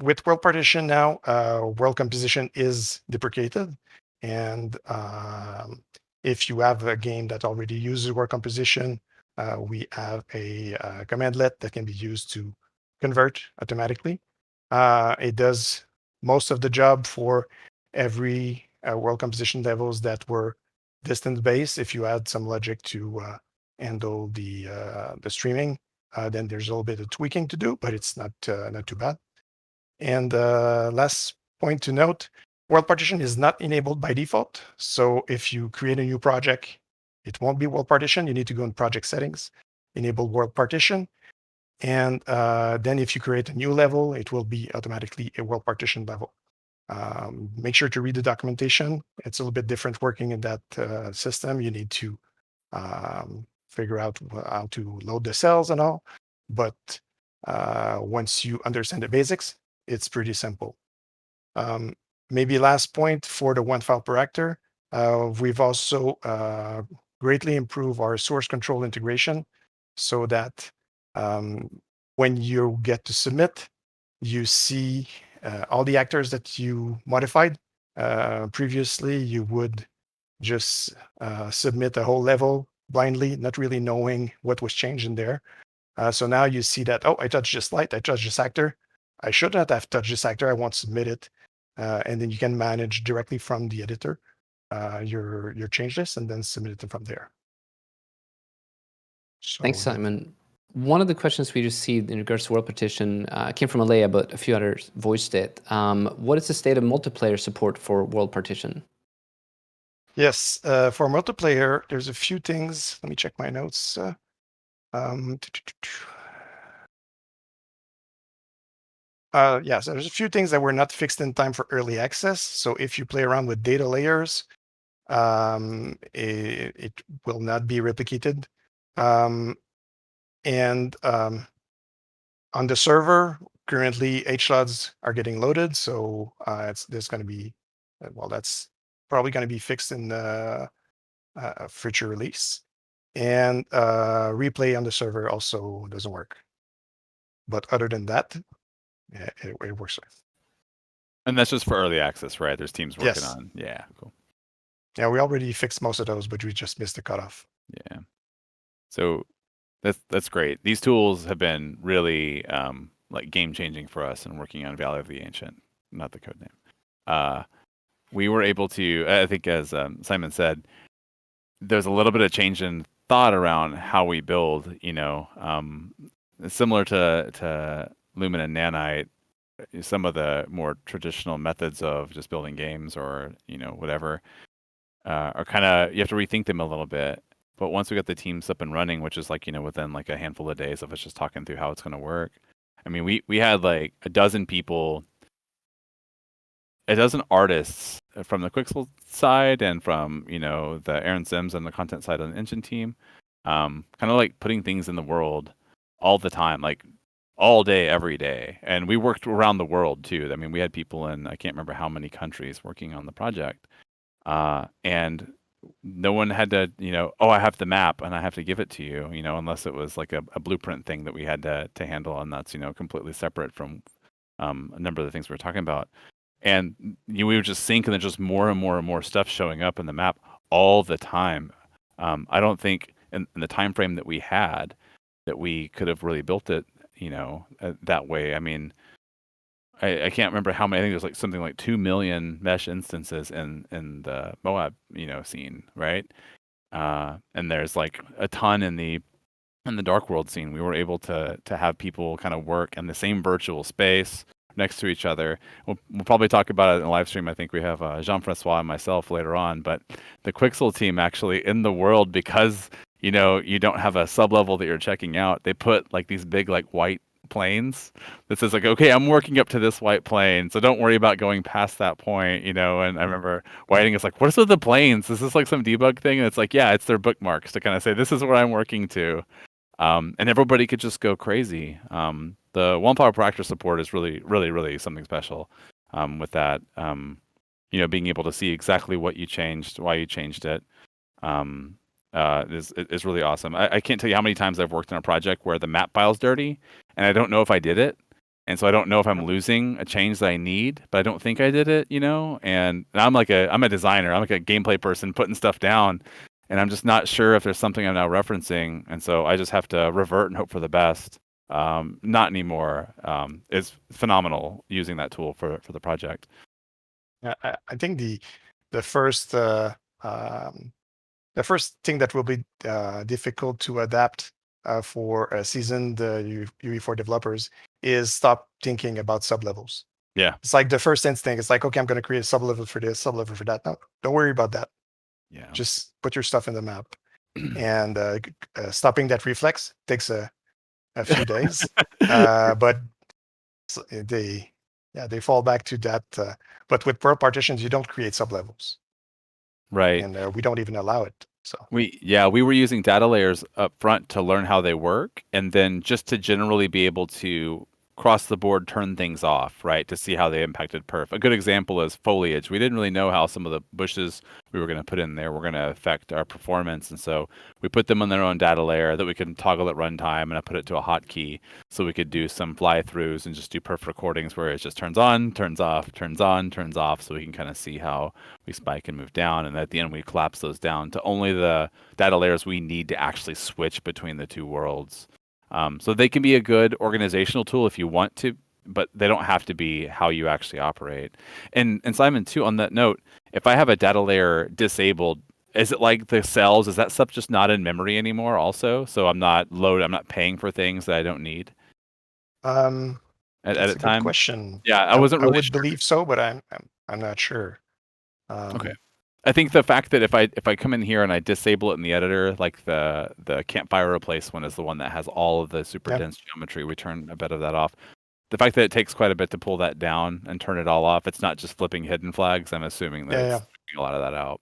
J: with world partition now, world composition is deprecated. And if you have a game that already uses world composition, we have a commandlet that can be used to convert automatically. It does most of the job for every world composition levels that were distance-based. If you add some logic to handle the streaming, then there's a little bit of tweaking to do, but it's not too bad. And last point to note, world partition is not enabled by default. So if you create a new project, it won't be world partition. You need to go in project settings, enable world partition. And then if you create a new level, it will be automatically a world partition level. Make sure to read the documentation. It's a little bit different working in that system. You need to figure out how to load the cells and all. But once you understand the basics, it's pretty simple. Maybe last point for the one file per actor, we've also greatly improved our source control integration so that when you get to submit, you see all the actors that you modified. Previously, you would just submit a whole level blindly, not really knowing what was changed in there. So now you see that, oh, I touched this light, I touched this actor. I should not have touched this actor, I won't submit it. And then you can manage directly from the editor your change list and then submit it from there. So
F: Thanks, Simon. One of the questions we received in regards to World Partition came from Alea, but a few others voiced it. What is the state of multiplayer support for World Partition?
J: Yes, for multiplayer, there's a few things. Let me check my notes. Yes, there's a few things that were not fixed in time for early access. So if you play around with data layers, it will not be replicated. And on the server, currently HLODs are getting loaded. So there's going to be, well, that's probably going to be fixed in the future release. And replay on the server also doesn't work. But other than that, yeah, it works.
G: And that's just for early access, right? There's teams working
J: Yes.
G: on. Yeah, cool.
J: Yeah, we already fixed most of those, but we just missed the cutoff.
G: Yeah. So that's great. These tools have been really like game changing for us in working on Valley of the Ancient, not the code name. We were able to, I think, as Simon said, there's a little bit of change in thought around how we build. You know, similar to Lumen and Nanite, some of the more traditional methods of just building games or whatever are kind of, you have to rethink them a little bit. But once we got the teams up and running, which is like within like a handful of days of us just talking through how it's going to work. I mean, we had like a dozen people, a dozen artists from the Quixel side and from the Aaron Sims and the content side on the engine team, kind of like putting things in the world all the time, like all day, every day. And we worked around the world too. I mean, we had people in, I can't remember how many countries working on the project. And no one had to, oh, I have the map and I have to give it to you, unless it was like a blueprint thing that we had to handle. And that's, completely separate from a number of the things we were talking about. And we would just sync and then just more and more and more stuff showing up in the map all the time. I don't think in the time frame that we had that we could have really built it, that way. I mean, I can't remember how many. I think there's like something like 2 million mesh instances in the Moab, scene, right? And there's like a ton in the Dark World scene. We were able to have people kind of work in the same virtual space next to each other. We'll probably talk about it in the live stream. I think we have Jean-Francois and myself later on. But the Quixel team actually in the world, because you don't have a sub-level that you're checking out, they put like these big like white planes that says like, okay, I'm working up to this white plane, so don't worry about going past that point, And I remember Whiting is like, what is with the planes? Is this like some debug thing? And it's like, yeah, it's their bookmarks to kind of say this is where I'm working to. And everybody could just go crazy. The one power per actor support is really, really, really something special with that. Being able to see exactly what you changed, why you changed it, is really awesome. I can't tell you how many times I've worked on a project where the map file's dirty, and I don't know if I did it, and so I don't know if I'm losing a change that I need, but I don't think I did it, And I'm a designer, I'm like a gameplay person putting stuff down, and I'm just not sure if there's something I'm now referencing, and so I just have to revert and hope for the best. Not anymore. It's phenomenal using that tool for the project.
J: Yeah, I think the first thing that will be difficult to adapt for seasoned UE4 developers is stop thinking about sublevels.
G: Yeah,
J: it's like the first instinct. It's like, okay, I'm going to create a sublevel for this, sublevel for that. No, don't worry about that.
G: Yeah,
J: just put your stuff in the map. And stopping that reflex takes a a few days, but they fall back to that. But with Perl partitions, you don't create sublevels,
G: Right.
J: and we don't even allow it. So
G: We were using data layers up front to learn how they work, and then just to generally be able to cross the board turn things off, right, to see how they impacted perf. A good example is foliage. We didn't really know how some of the bushes we were going to put in there were going to affect our performance, and so we put them on their own data layer that we can toggle at runtime, and I put it to a hotkey so we could do some fly-throughs and just do perf recordings where it just turns on, turns off, turns on, turns off, so we can kind of see how we spike and move down, and at the end we collapse those down to only the data layers we need to actually switch between the two worlds. So they can be a good organizational tool if you want to, but they don't have to be how you actually operate. And Simon, too, on that note, if I have a data layer disabled, is it like the cells? Is that stuff just not in memory anymore also? So I'm not paying for things that I don't need
J: that's
G: at
J: a
G: edit
J: good
G: time?
J: question.
G: Yeah, I wasn't
J: I
G: really
J: would
G: sure.
J: believe so, but I'm not sure.
G: Okay. I think the fact that if I come in here and I disable it in the editor, like the campfire replace one is the one that has all of the super dense geometry, we turn a bit of that off. The fact that it takes quite a bit to pull that down and turn it all off, it's not just flipping hidden flags. I'm assuming that it's taking a lot of that out.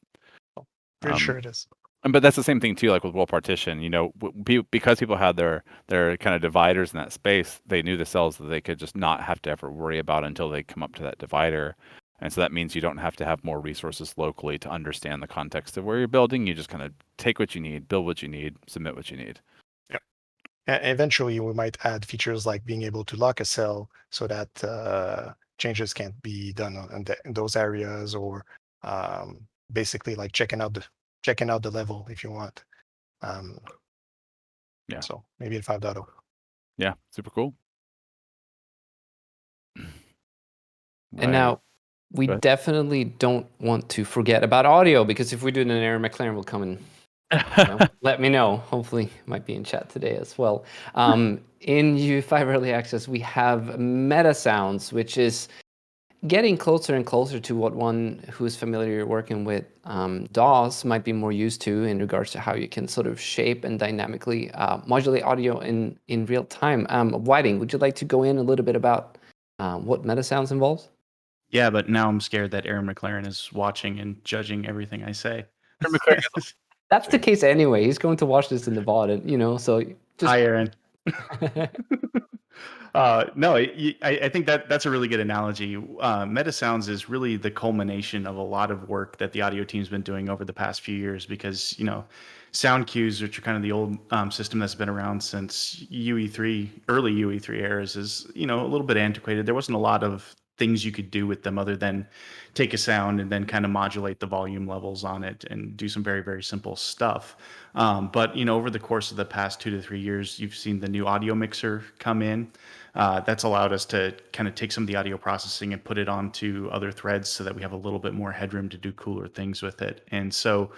J: Pretty sure it is.
G: But that's the same thing too, like with world partition. You know, because people had their kind of dividers in that space, they knew the cells that they could just not have to ever worry about until they come up to that divider. And so that means you don't have to have more resources locally to understand the context of where you're building. You just kind of take what you need, build what you need, submit what you need.
J: Yep. Eventually, we might add features like being able to lock a cell so that changes can't be done in those areas, or basically like checking out the level if you want.
G: Yeah.
J: So maybe in 5.0.
G: Yeah, super cool.
F: And now, we definitely don't want to forget about audio, because if we do it, then Aaron McLaren will come and let me know. Hopefully, might be in chat today as well. In UE5 Early Access, we have Metasounds, which is getting closer and closer to what one who's familiar working with DAWs might be more used to in regards to how you can sort of shape and dynamically modulate audio in real time. Whiting, would you like to go in a little bit about what Metasounds involves?
H: Yeah, but now I'm scared that Aaron McLaren is watching and judging everything I say.
F: That's the case anyway. He's going to watch this in the VOD, and so just...
H: Hi, Aaron. No, I think that's a really good analogy. Metasounds is really the culmination of a lot of work that the audio team's been doing over the past few years, because sound cues, which are kind of the old system that's been around since UE3, early UE3 eras, is a little bit antiquated. There wasn't a lot of things you could do with them other than take a sound and then kind of modulate the volume levels on it and do some very, very simple stuff. But over the course of the past 2 to 3 years, you've seen the new audio mixer come in. That's allowed us to kind of take some of the audio processing and put it onto other threads so that we have a little bit more headroom to do cooler things with it. And so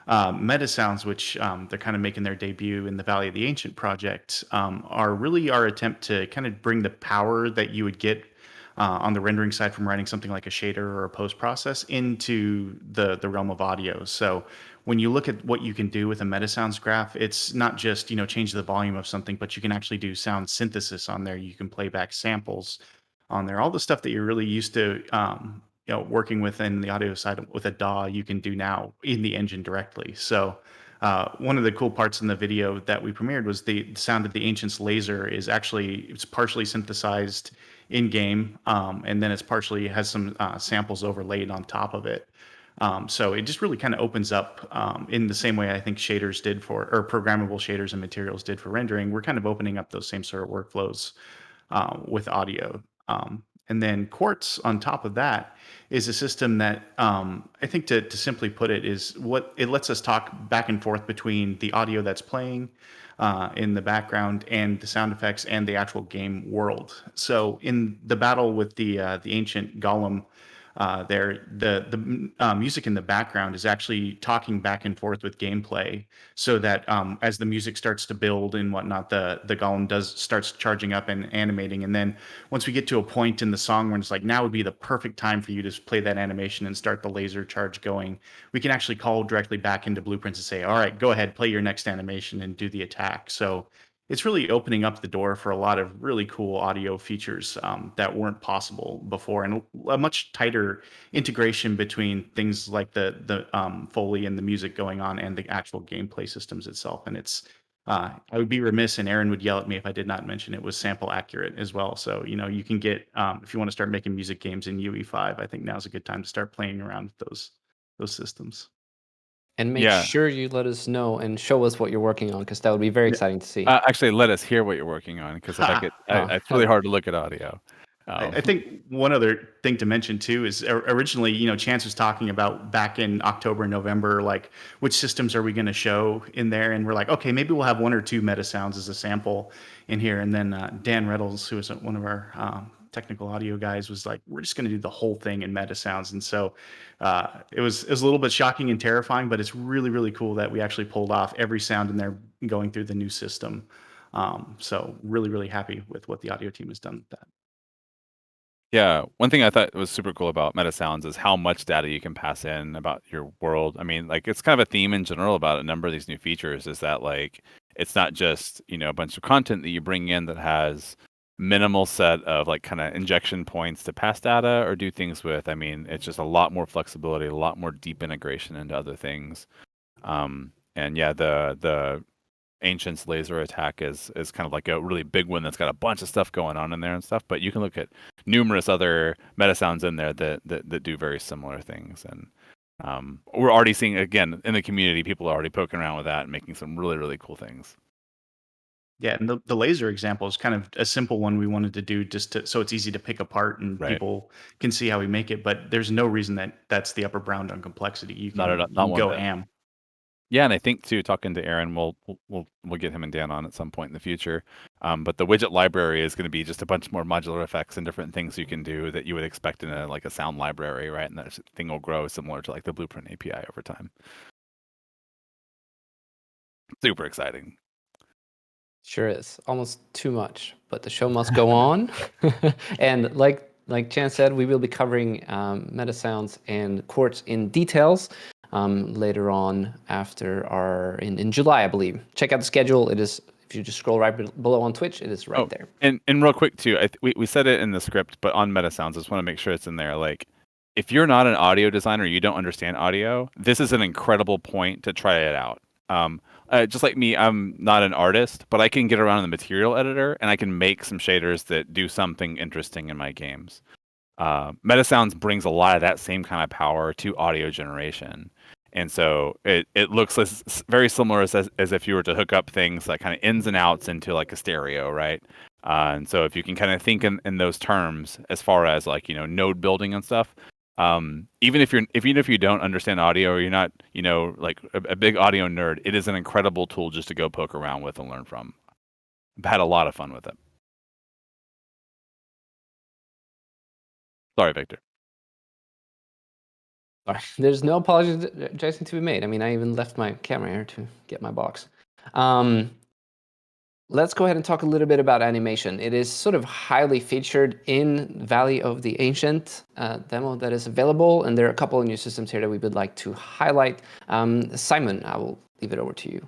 H: Metasounds, which they're kind of making their debut in the Valley of the Ancient project, are really our attempt to kind of bring the power that you would get on the rendering side from writing something like a shader or a post process into the realm of audio. So when you look at what you can do with a Metasounds graph, it's not just change the volume of something, but you can actually do sound synthesis on there. You can play back samples on there. All the stuff that you're really used to working with in the audio side with a DAW, you can do now in the engine directly. So one of the cool parts in the video that we premiered was the sound of the Ancient's laser is it's partially synthesized in game, and then it's partially has some samples overlaid on top of it. So it just really kind of opens up in the same way I think shaders did or programmable shaders and materials did for rendering. We're kind of opening up those same sort of workflows with audio. And then Quartz on top of that is a system that I think to simply put it is what it lets us talk back and forth between the audio that's playing in the background and the sound effects and the actual game world. So in the battle with the ancient golem, the music in the background is actually talking back and forth with gameplay, so that as the music starts to build and whatnot, the golem starts charging up and animating. And then once we get to a point in the song when it's like, now would be the perfect time for you to play that animation and start the laser charge going, we can actually call directly back into blueprints and say, all right, go ahead, play your next animation and do the attack. So it's really opening up the door for a lot of really cool audio features that weren't possible before, and a much tighter integration between things like the Foley and the music going on and the actual gameplay systems itself. And it's I would be remiss, and Aaron would yell at me if I did not mention it was sample accurate as well. So you can get if you want to start making music games in UE5, I think now's a good time to start playing around with those systems.
F: And make
G: Yeah.
F: sure you let us know and show us what you're working on, because that would be very exciting to see.
G: Actually, let us hear what you're working on, because it's really hard to look at audio.
H: I think one other thing to mention too is originally, Chance was talking about back in October, November, like which systems are we going to show in there? And we're like, okay, maybe we'll have 1 or 2 Metasounds as a sample in here. And then Dan Reynolds, who is one of our technical audio guys, was like, we're just going to do the whole thing in Metasounds. And so it was a little bit shocking and terrifying, but it's really, really cool that we actually pulled off every sound in there going through the new system. So really, really happy with what the audio team has done with that.
G: Yeah, one thing I thought was super cool about Metasounds is how much data you can pass in about your world. I mean, like, it's kind of a theme in general about a number of these new features, is that, like, it's not just, a bunch of content that you bring in that has minimal set of, like, kind of injection points to pass data or do things with. I mean, it's just a lot more flexibility, a lot more deep integration into other things. And yeah, the Ancient's laser attack is kind of like a really big one that's got a bunch of stuff going on in there and stuff. But you can look at numerous other Metasounds in there that do very similar things. And we're already seeing, again, in the community, people are already poking around with that and making some really, really cool things.
H: Yeah, and the laser example is kind of a simple one we wanted to do so it's easy to pick apart and
G: Right.
H: people can see how we make it. But there's no reason that's the upper bound on complexity. You
G: Not
H: can,
G: at-
H: you
G: not
H: can
G: one
H: go
G: bit.
H: ham.
G: Yeah, and I think too, talking to Aaron, we'll get him and Dan on at some point in the future. But the widget library is going to be just a bunch more modular effects and different things you can do that you would expect in a sound library, right? And that thing will grow similar to like the Blueprint API over time. Super exciting.
F: Sure is. Almost too much, but the show must go on. And like Chance said, we will be covering Metasounds and Quartz in details later on in July, I believe. Check out the schedule. It is, if you just scroll right below on Twitch, it is right there.
G: And real quick too, we said it in the script, but on Metasounds, I just want to make sure it's in there. Like, if you're not an audio designer, you don't understand audio, this is an incredible point to try it out. Just like me, I'm not an artist, but I can get around in the material editor and I can make some shaders that do something interesting in my games. Metasounds brings a lot of that same kind of power to audio generation. And so it looks very similar as if you were to hook up things like kind of ins and outs into like a stereo, right? And so if you can kind of think in those terms as far as like, node building and stuff, even if you don't understand audio or you're not, like a big audio nerd, it is an incredible tool just to go poke around with and learn from. I've had a lot of fun with it. Sorry, Victor.
F: There's no apologizing to be made. I mean, I even left my camera here to get my box. Let's go ahead and talk a little bit about animation. It is sort of highly featured in Valley of the Ancient demo that is available, and there are a couple of new systems here that we would like to highlight. Simon, I will leave it over to you.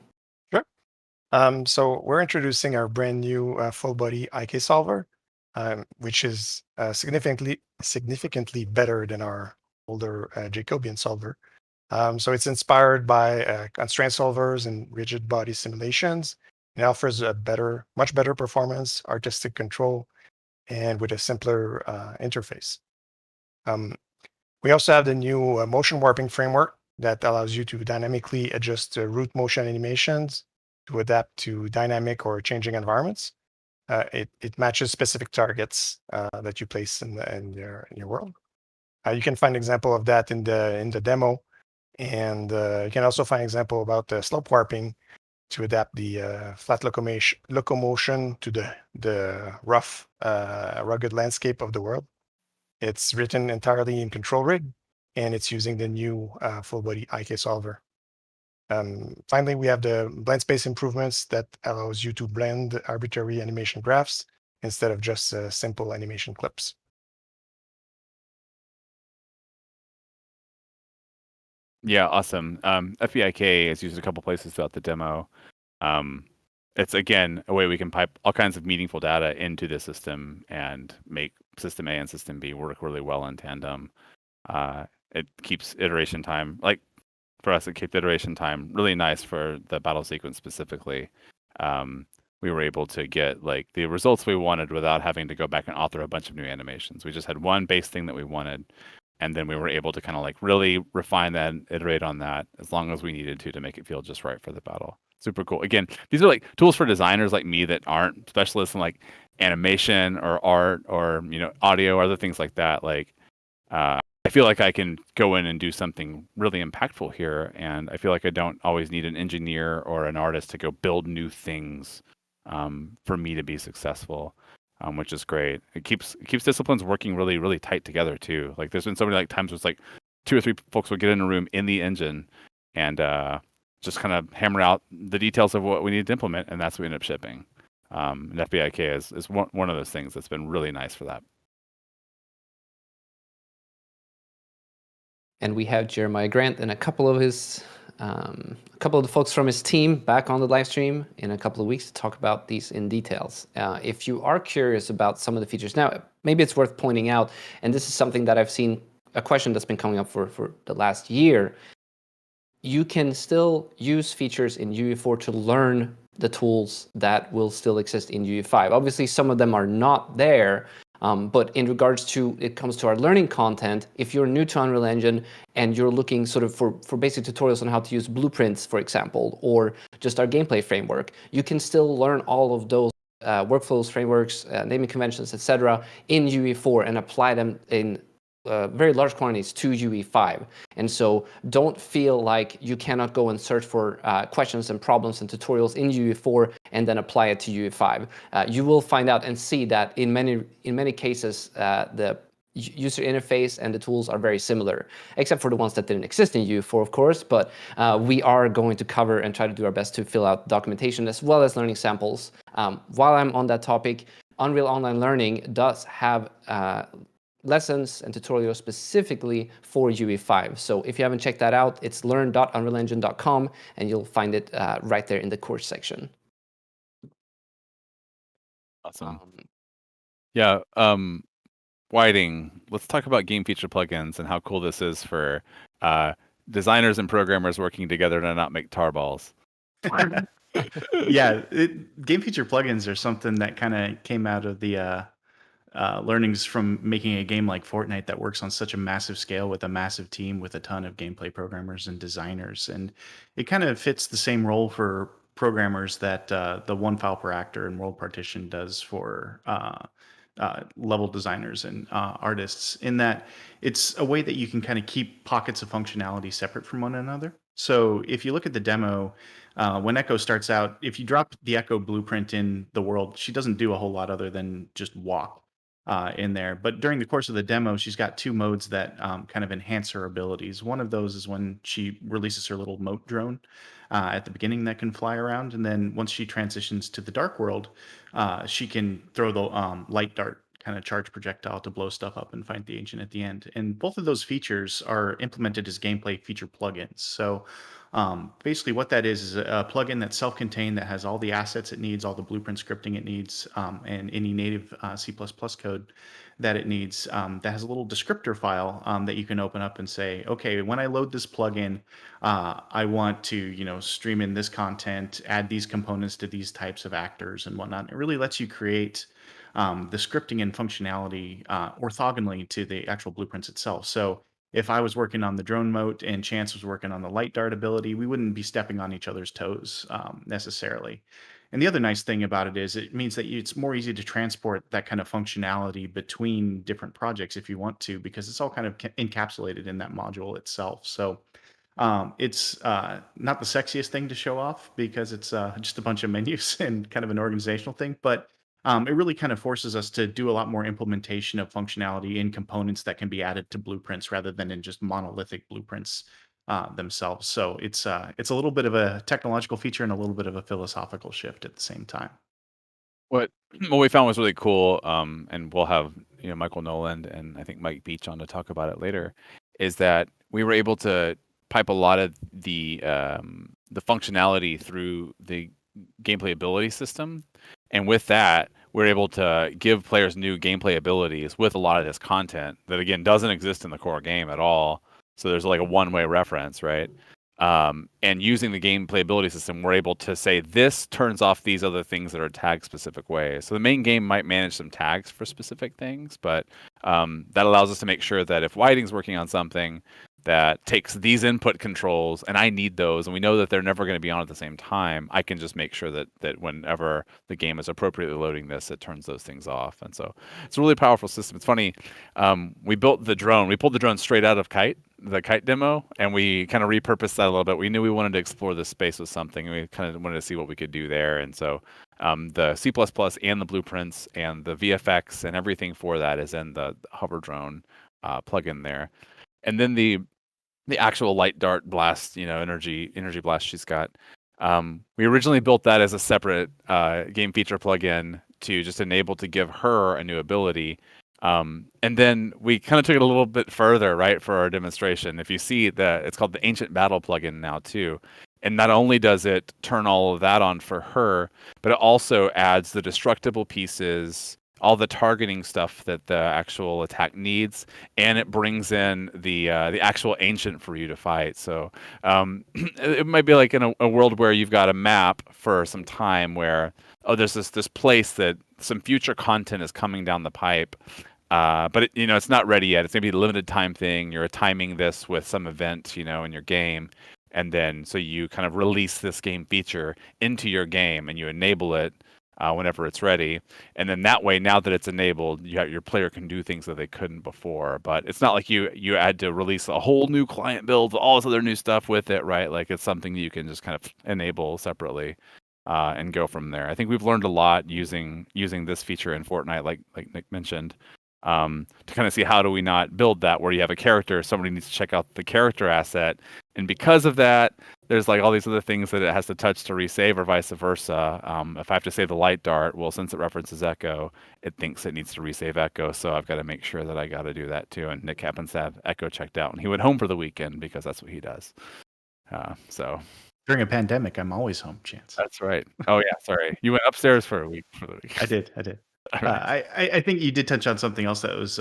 J: Sure. So we're introducing our brand new full body IK solver, which is significantly better than our older Jacobian solver. So it's inspired by constraint solvers and rigid body simulations. It offers a much better performance, artistic control, and with a simpler interface. We also have the new motion warping framework that allows you to dynamically adjust root motion animations to adapt to dynamic or changing environments. It matches specific targets that you place in your world. You can find an example of that in the demo, and you can also find an example about the slope warping to adapt the flat locomotion to the rough, rugged landscape of the world. It's written entirely in Control Rig, and it's using the new full body IK solver. Finally, we have the blend space improvements that allows you to blend arbitrary animation graphs instead of just simple animation clips.
G: Yeah, awesome. FEIK is used a couple places throughout the demo. it's again a way we can pipe all kinds of meaningful data into the system and make system A and system B work really well in tandem. It keeps iteration time, like for us, it kept iteration time really nice for the battle sequence specifically. We were able to get like the results we wanted without having to go back and author a bunch of new animations. We just had one base thing that we wanted, and then we were able to kind of like really refine that and iterate on that as long as we needed to make it feel just right for the battle. Super cool. Again, these are like tools for designers like me that aren't specialists in like animation or art or audio or other things like that. Like I feel like I can go in and do something really impactful here, and I feel like I don't always need an engineer or an artist to go build new things for me to be successful, which is great. It keeps disciplines working really, really tight together too. Like there's been so many like times where it's like 2 or 3 folks will get in a room in the engine and just kind of hammer out the details of what we need to implement, and that's what we end up shipping. And FBIK is one of those things that's been really nice for that.
F: And we have Jeremiah Grant and a couple of the folks from his team back on the live stream in a couple of weeks to talk about these in details. If you are curious about some of the features, now maybe it's worth pointing out, and this is something that I've seen, a question that's been coming up for the last year. You can still use features in UE4 to learn the tools that will still exist in UE5. Obviously, some of them are not there. But in regards to it comes to our learning content, if you're new to Unreal Engine and you're looking sort of for basic tutorials on how to use blueprints, for example, or just our gameplay framework, you can still learn all of those workflows, frameworks, naming conventions, etc. in UE4 and apply them in very large quantities to UE5. And so don't feel like you cannot go and search for questions and problems and tutorials in UE4 and then apply it to UE5. You will find out and see that in many cases, the user interface and the tools are very similar, except for the ones that didn't exist in UE4, of course. But we are going to cover and try to do our best to fill out documentation as well as learning samples. While I'm on that topic, Unreal Online Learning does have lessons and tutorials specifically for UE5. So if you haven't checked that out, it's learn.unrealengine.com, and you'll find it right there in the course section.
G: Awesome. Yeah. Whiting, let's talk about game feature plugins and how cool this is for designers and programmers working together to not make tar balls.
H: Yeah, game feature plugins are something that kind of came out of the learnings from making a game like Fortnite that works on such a massive scale with a massive team with a ton of gameplay programmers and designers. And it kind of fits the same role for programmers that the one file per actor and world partition does for level designers and artists, in that it's a way that you can kind of keep pockets of functionality separate from one another. So if you look at the demo, when Echo starts out, if you drop the Echo blueprint in the world, she doesn't do a whole lot other than just walk in there. But during the course of the demo, she's got 2 modes that kind of enhance her abilities. One of those is when she releases her little mote drone at the beginning that can fly around. And then once she transitions to the dark world, she can throw the light dart kind of charge projectile to blow stuff up and find the ancient at the end. And both of those features are implemented as gameplay feature plugins. So basically what that is a plugin that's self-contained, that has all the assets it needs, all the blueprint scripting it needs, and any native C++ code that it needs, that has a little descriptor file that you can open up and say, okay, when I load this plugin, I want to, stream in this content, add these components to these types of actors and whatnot. It really lets you create the scripting and functionality orthogonally to the actual blueprints itself. So if I was working on the drone mote and Chance was working on the light dart ability, we wouldn't be stepping on each other's toes necessarily. And the other nice thing about it is it means that it's more easy to transport that kind of functionality between different projects if you want to, because it's all kind of encapsulated in that module itself. So it's not the sexiest thing to show off because it's just a bunch of menus and kind of an organizational thing, but it really kind of forces us to do a lot more implementation of functionality in components that can be added to blueprints rather than in just monolithic blueprints themselves. So it's a little bit of a technological feature and a little bit of a philosophical shift at the same time.
G: What we found was really cool, and we'll have Michael Noland and I think Mike Beach on to talk about it later, is that we were able to pipe a lot of the functionality through the gameplay ability system. And with that, we're able to give players new gameplay abilities with a lot of this content that, again, doesn't exist in the core game at all. So there's like a one-way reference, right? And using the gameplay ability system, we're able to say this turns off these other things that are tagged specific ways. So the main game might manage some tags for specific things, but that allows us to make sure that if Whiting's working on something that takes these input controls and I need those, and we know that they're never going to be on at the same time, I can just make sure that whenever the game is appropriately loading this, it turns those things off. And so it's a really powerful system. It's funny, we built the drone. We pulled the drone straight out of the Kite demo, and we kind of repurposed that a little bit. We knew we wanted to explore this space with something, and we kind of wanted to see what we could do there. And so the C++ and the blueprints and the VFX and everything for that is in the hover drone plugin there. And then the actual light dart blast, energy blast she's got. We originally built that as a separate game feature plugin to just enable to give her a new ability. And then we kind of took it a little bit further, right, for our demonstration. If you see it's called the Ancient Battle plugin now too. And not only does it turn all of that on for her, but it also adds the destructible pieces, all the targeting stuff that the actual attack needs, and it brings in the actual ancient for you to fight. So it might be like in a world where you've got a map for some time where there's this place that some future content is coming down the pipe, but it's not ready yet. It's maybe a limited time thing. You're timing this with some event in your game, and then so you kind of release this game feature into your game and you enable it whenever it's ready. And then that way, now that it's enabled, your player can do things that they couldn't before. But it's not like you had to release a whole new client build, all this other new stuff with it, right? Like it's something that you can just kind of enable separately and go from there. I think we've learned a lot using this feature in Fortnite, like Nick mentioned, to kind of see how do we not build that where you have a character, somebody needs to check out the character asset. And because of that, there's like all these other things that it has to touch to resave or vice versa. If I have to save the light dart, well, since it references Echo, it thinks it needs to resave Echo. So I've got to make sure that I got to do that too. And Nick happens to have Echo checked out and he went home for the weekend because that's what he does. So
H: during a pandemic, I'm always home, Chance.
G: That's right. Oh yeah, sorry. You went upstairs for a week for the week.
H: I did. I think you did touch on something else that was,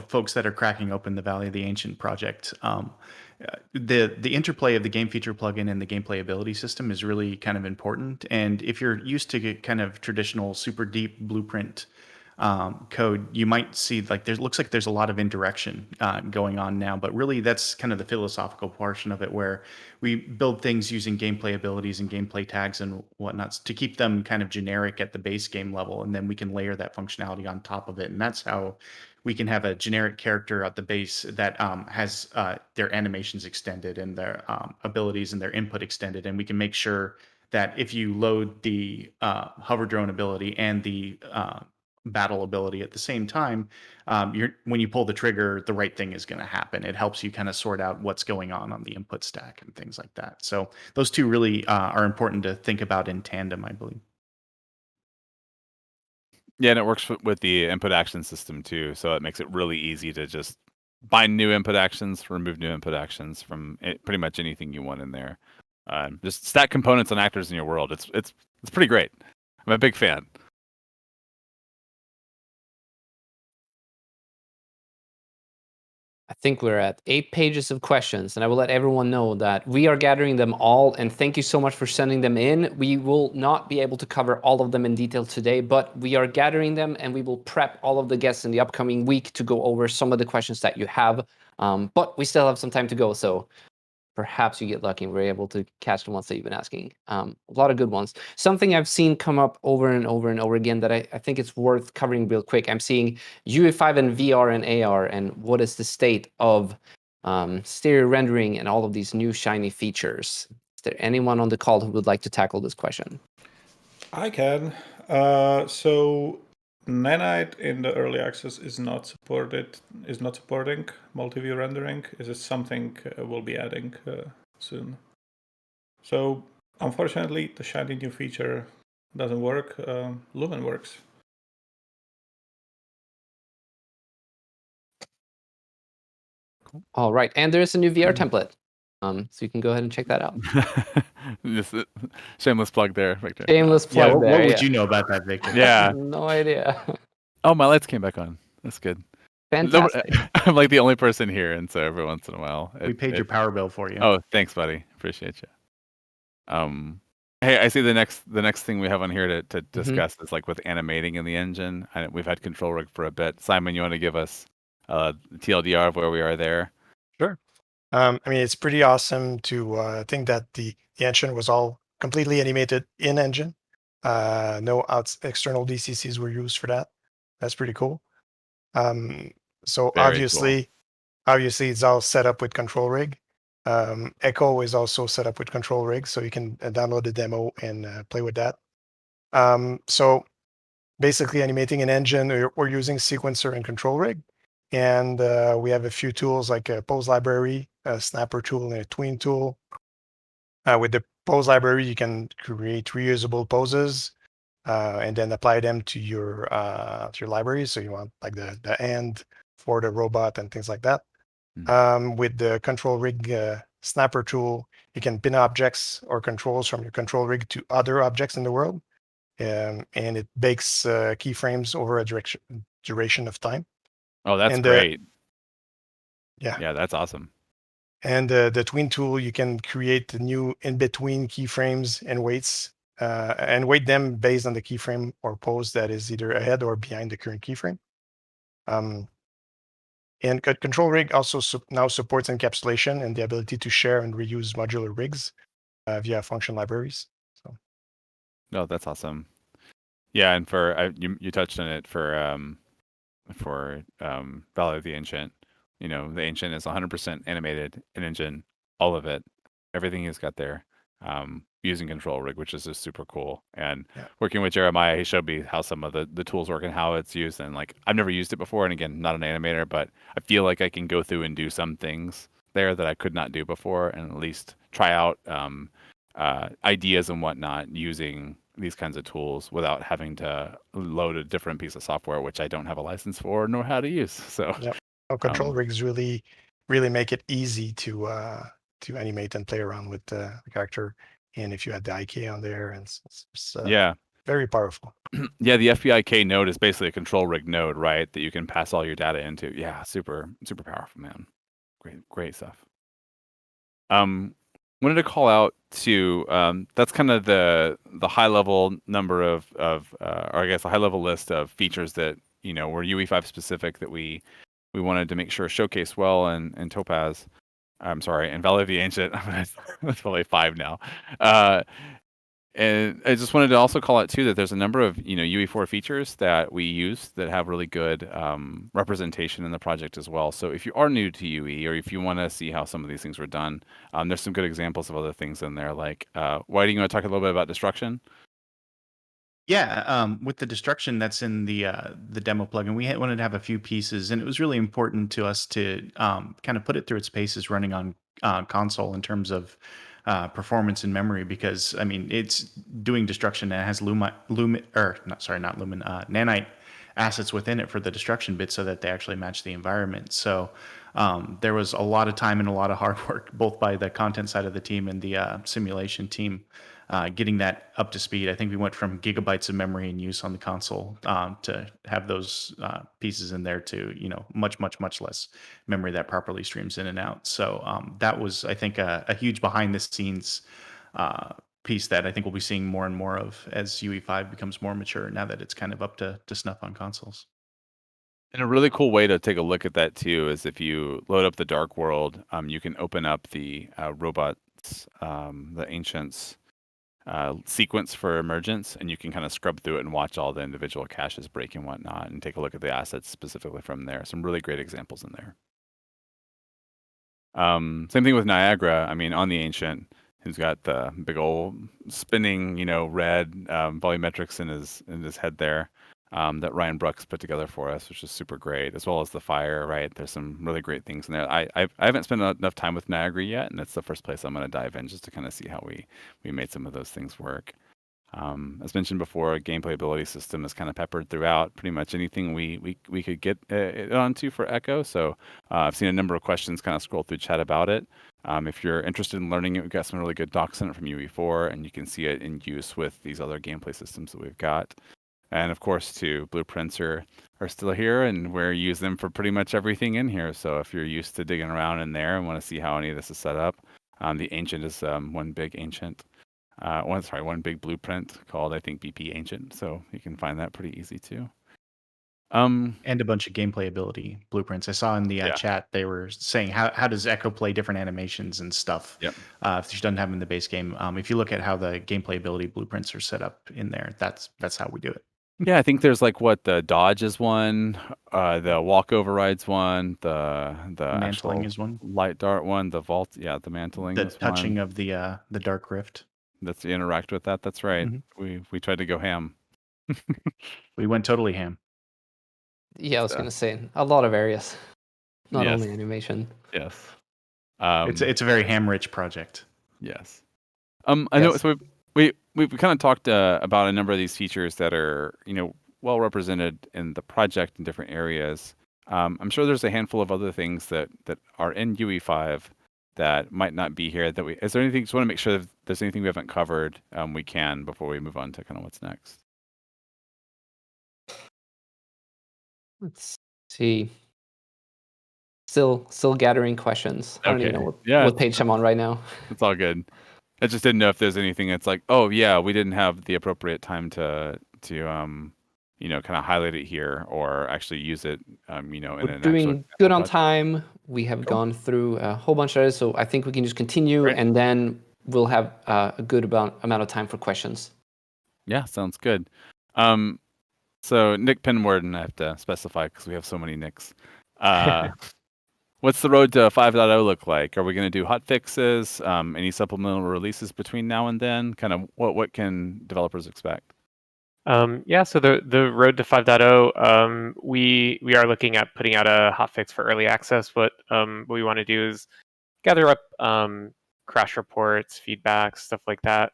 H: folks that are cracking open the Valley of the Ancient project. The interplay of the game feature plugin and the gameplay ability system is really kind of important. And if you're used to get kind of traditional, super deep blueprint code, you might see like looks like there's a lot of indirection going on now, but really that's kind of the philosophical portion of it where we build things using gameplay abilities and gameplay tags and whatnots to keep them kind of generic at the base game level, and then we can layer that functionality on top of it, and that's how we can have a generic character at the base that has their animations extended and their abilities and their input extended, and we can make sure that if you load the hover drone ability and the battle ability at the same time, when you pull the trigger, the right thing is going to happen. It helps you kind of sort out what's going on the input stack and things like that. So those two really are important to think about in tandem, I believe.
G: Yeah, and it works with the input action system too. So it makes it really easy to just bind new input actions, remove new input actions from pretty much anything you want in there. Just stack components and actors in your world. It's pretty great. I'm a big fan.
F: I think we're at 8 pages of questions, and I will let everyone know that we are gathering them all, and thank you so much for sending them in. We will not be able to cover all of them in detail today, but we are gathering them, and we will prep all of the guests in the upcoming week to go over some of the questions that you have. But we still have some time to go, so perhaps you get lucky and we're able to catch the ones that you've been asking. A lot of good ones. Something I've seen come up over and over and over again that I think it's worth covering real quick. I'm seeing UE5 and VR and AR, and what is the state of stereo rendering and all of these new shiny features? Is there anyone on the call who would like to tackle this question?
K: I can. So Nanite in the early access is not supporting multi-view rendering. Is it something we'll be adding soon? So unfortunately, the shiny new feature doesn't work. Lumen works.
F: All right, and there is a new VR template. So you can go ahead and check that out.
G: Just shameless plug there, Victor.
F: Shameless
H: Yeah,
F: plug there.
H: what would
F: yeah.
H: you know about that, Victor?
G: Yeah.
F: No idea.
G: Oh, my lights came back on. That's good.
F: Fantastic.
G: I'm like the only person here, and so every once in a while,
H: We paid your power bill for you.
G: Oh, thanks, buddy. Appreciate you. Hey, I see the next thing we have on here to discuss is like with animating in the engine. We've had control rig for a bit. Simon, you want to give us TLDR of where we are there?
J: Sure. I mean, it's pretty awesome to think that the engine was all completely animated in engine. No external DCCs were used for that. That's pretty cool. So
G: Very
J: obviously it's all set up with control rig. Echo is also set up with control rig, so you can download the demo and play with that. So basically animating an engine, we're using sequencer and control rig. And we have a few tools like a pose library, a snapper tool, and a tween tool. With the pose library, you can create reusable poses and then apply them to your library. So you want like the end for the robot and things like that. With the control rig snapper tool, you can pin objects or controls from your control rig to other objects in the world. And it bakes keyframes over a duration of time.
G: Oh, that's
J: And,
G: great.
J: Yeah,
G: that's awesome.
J: And the tween tool, you can create new in-between keyframes and weights, and weight them based on the keyframe or pose that is either ahead or behind the current keyframe. And control rig also now supports encapsulation and the ability to share and reuse modular rigs via function libraries. So.
G: No, that's awesome. Yeah, and for you touched on it for Valley of the Ancient. You know, the Ancient is 100% animated in engine, all of it, everything he's got there, using control rig, which is just super cool. And working with Jeremiah, he showed me how some of the tools work and how it's used. And like, I've never used it before. And again, not an animator, but I feel like I can go through and do some things there that I could not do before, and at least try out ideas and whatnot using these kinds of tools without having to load a different piece of software, which I don't have a license for nor how to use. So
J: control rigs really make it easy to animate and play around with the character. And if you had the IK on there, and it's very powerful.
G: Yeah, the FBIK node is basically a control rig node, right? That you can pass all your data into. Yeah, super powerful, man. Great stuff. Wanted to call out to that's kind of the high level number of or I guess a high level list of features that were UE5 specific that we wanted to make sure showcase well in Topaz. I'm sorry, in Valley of the Ancient. It's probably 5 now. And I just wanted to also call out too that there's a number of UE4 features that we use that have really good representation in the project as well. So if you are new to UE, or if you want to see how some of these things were done, there's some good examples of other things in there. Like, why do you want to talk a little bit about destruction?
H: Yeah, with the destruction that's in the demo plugin, we wanted to have a few pieces, and it was really important to us to kind of put it through its paces running on console in terms of performance and memory, because I mean it's doing destruction and it has Nanite assets within it for the destruction bit so that they actually match the environment. So there was a lot of time and a lot of hard work both by the content side of the team and the simulation team getting that up to speed. I think we went from gigabytes of memory in use on the console to have those pieces in there to much less memory that properly streams in and out. So that was, I think, a huge behind the scenes piece that I think we'll be seeing more and more of as UE5 becomes more mature now that it's kind of up to snuff on consoles.
G: And a really cool way to take a look at that too is if you load up the Dark World, you can open up the robots, the Ancients sequence for emergence, and you can kind of scrub through it and watch all the individual caches break and whatnot, and take a look at the assets specifically from there. Some really great examples in there. Same thing with Niagara. I mean, on the Ancient, who's got the big old spinning, red volumetrics in his head there. That Ryan Brooks put together for us, which is super great, as well as the fire, right? There's some really great things in there. I haven't spent enough time with Niagara yet, and it's the first place I'm going to dive in just to kind of see how we made some of those things work. As mentioned before, a gameplay ability system is kind of peppered throughout pretty much anything we could get it onto for Echo. So I've seen a number of questions kind of scroll through chat about it. If you're interested in learning it, we've got some really good docs in it from UE4, and you can see it in use with these other gameplay systems that we've got. And of course, too, blueprints are still here, and we use them for pretty much everything in here. So if you're used to digging around in there and want to see how any of this is set up, the Ancient is one big Ancient. One big blueprint called, I think, BP Ancient. So you can find that pretty easy too.
H: And a bunch of gameplay ability blueprints. I saw in the
G: Yeah.
H: chat they were saying how does Echo play different animations and stuff.
G: Yep.
H: If she doesn't have them in the base game. If you look at how the gameplay ability blueprints are set up in there, that's how we do it.
G: Yeah, I think there's like the dodge is one, the walk overrides one, the
H: Mantling
G: actual
H: is one.
G: light dart one, the vault, the mantling
H: The
G: is
H: touching
G: one.
H: of the dark rift.
G: That's interact with that. That's right. We tried to go ham.
H: We went totally ham.
F: Yeah, I was going to say a lot of areas, not
G: Yes.
F: only animation.
G: Yes.
H: It's a very ham-rich project.
G: Yes. I know. So we kind of talked about a number of these features that are well represented in the project in different areas. I'm sure there's a handful of other things that are in UE5 that might not be here. Is there anything? Just want to make sure if there's anything we haven't covered, we can before we move on to kind of what's next.
F: Let's see. Still gathering questions. I don't even know what page I'm on right now.
G: It's all good. I just didn't know if there's anything that's like, oh yeah, we didn't have the appropriate time to kind of highlight it here or actually use it,
F: We're doing good on time. We have gone through a whole bunch of it, so I think we can just continue, and then we'll have a good amount of time for questions.
G: Yeah, sounds good. So Nick Penwarden, I have to specify because we have so many Nicks. What's the road to 5.0 look like? Are we going to do hot fixes? Any supplemental releases between now and then? Kind of what can developers expect?
I: So the road to 5.0, we are looking at putting out a hotfix for early access. What we want to do is gather up crash reports, feedback, stuff like that.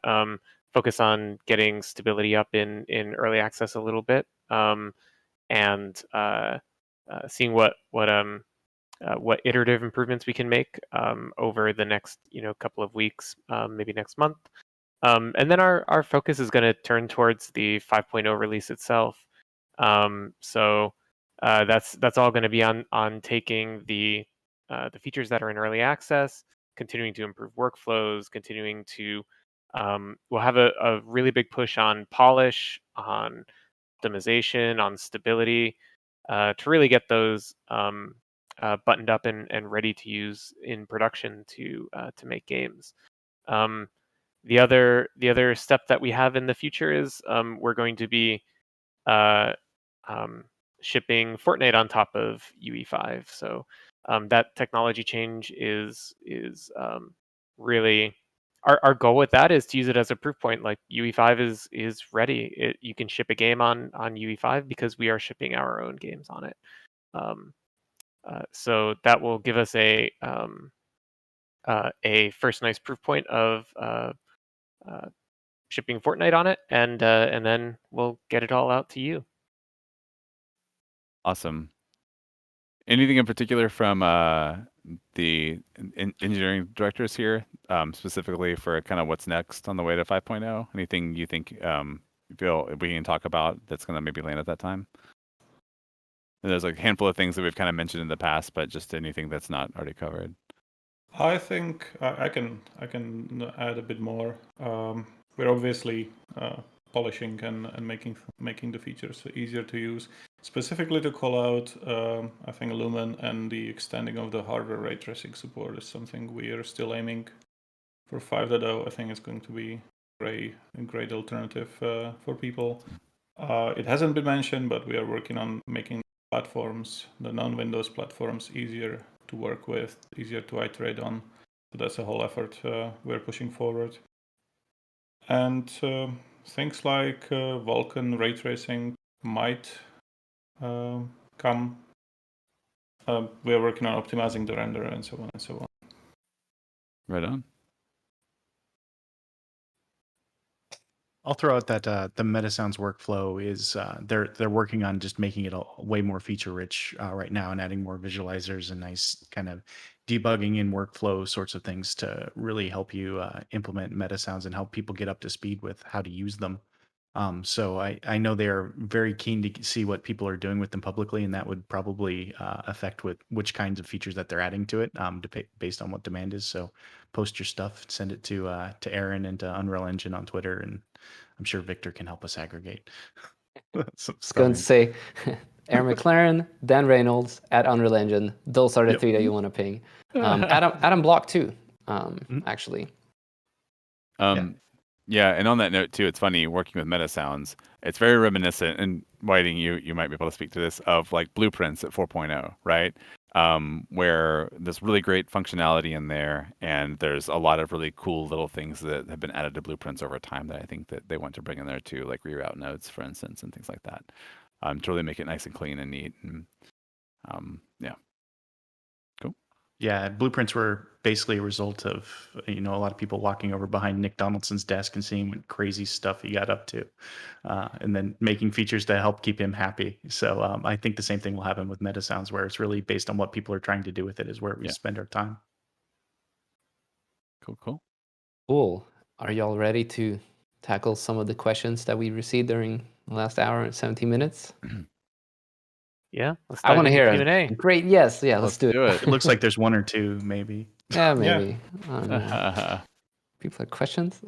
I: Focus on getting stability up in early access a little bit, and seeing what iterative improvements we can make over the next couple of weeks, maybe next month. And then our focus is going to turn towards the 5.0 release itself. So that's all going to be on taking the features that are in early access, continuing to improve workflows, continuing to we'll have a really big push on polish, on optimization, on stability, to really get those buttoned up and ready to use in production to make games. The other step that we have in the future is we're going to be shipping Fortnite on top of UE5. So that technology change is really our goal with that is to use it as a proof point. Like UE5 is ready. You can ship a game on UE5 because we are shipping our own games on it. So that will give us a first nice proof point of shipping Fortnite on it, and then we'll get it all out to you.
G: Awesome. Anything in particular from the engineering directors here, specifically for kind of what's next on the way to 5.0? Anything you think you feel we can talk about that's going to maybe land at that time? And there's a handful of things that we've kind of mentioned in the past, but just anything that's not already covered.
K: I think I can add a bit more. We're obviously polishing and making the features easier to use. Specifically to call out, I think Lumen and the extending of the hardware ray tracing support is something we are still aiming for 5.0. I think it's going to be a great alternative for people. It hasn't been mentioned, but we are working on making platforms, the non-Windows platforms, easier to work with, easier to iterate on. So that's a whole effort we're pushing forward. And things like Vulkan ray tracing might come. We are working on optimizing the render and so on and so on.
G: Right on.
H: I'll throw out that the Metasounds workflow is they're working on just making it way more feature rich right now and adding more visualizers and nice kind of debugging and workflow sorts of things to really help you implement Metasounds and help people get up to speed with how to use them. So I know they are very keen to see what people are doing with them publicly, and that would probably affect with which kinds of features that they're adding to it, based on what demand is. So post your stuff, send it to Aaron and to Unreal Engine on Twitter, and I'm sure Victor can help us aggregate.
F: I was going to say, Aaron McLaren, Dan Reynolds at Unreal Engine. Those are the three that you want to ping. Adam Block too, actually.
G: Yeah, and on that note too, it's funny working with Metasounds. It's very reminiscent, and Whiting, you might be able to speak to this, of like Blueprints at 4.0, right? Where there's really great functionality in there, and there's a lot of really cool little things that have been added to Blueprints over time that I think that they want to bring in there too, like reroute nodes, for instance, and things like that, to really make it nice and clean and neat. And yeah. Cool.
H: Yeah, blueprints were basically a result of a lot of people walking over behind Nick Donaldson's desk and seeing what crazy stuff he got up to, and then making features to help keep him happy. So I think the same thing will happen with Metasounds, where it's really based on what people are trying to do with it is where we spend our time.
F: Cool. Are y'all ready to tackle some of the questions that we received during the last hour and 17 minutes?
I: Yeah, let's
F: I want to hear
I: Q&A.
F: Great, yes, let's do it.
H: It looks like there's one or two, maybe.
F: Yeah, maybe. I don't know. People have questions.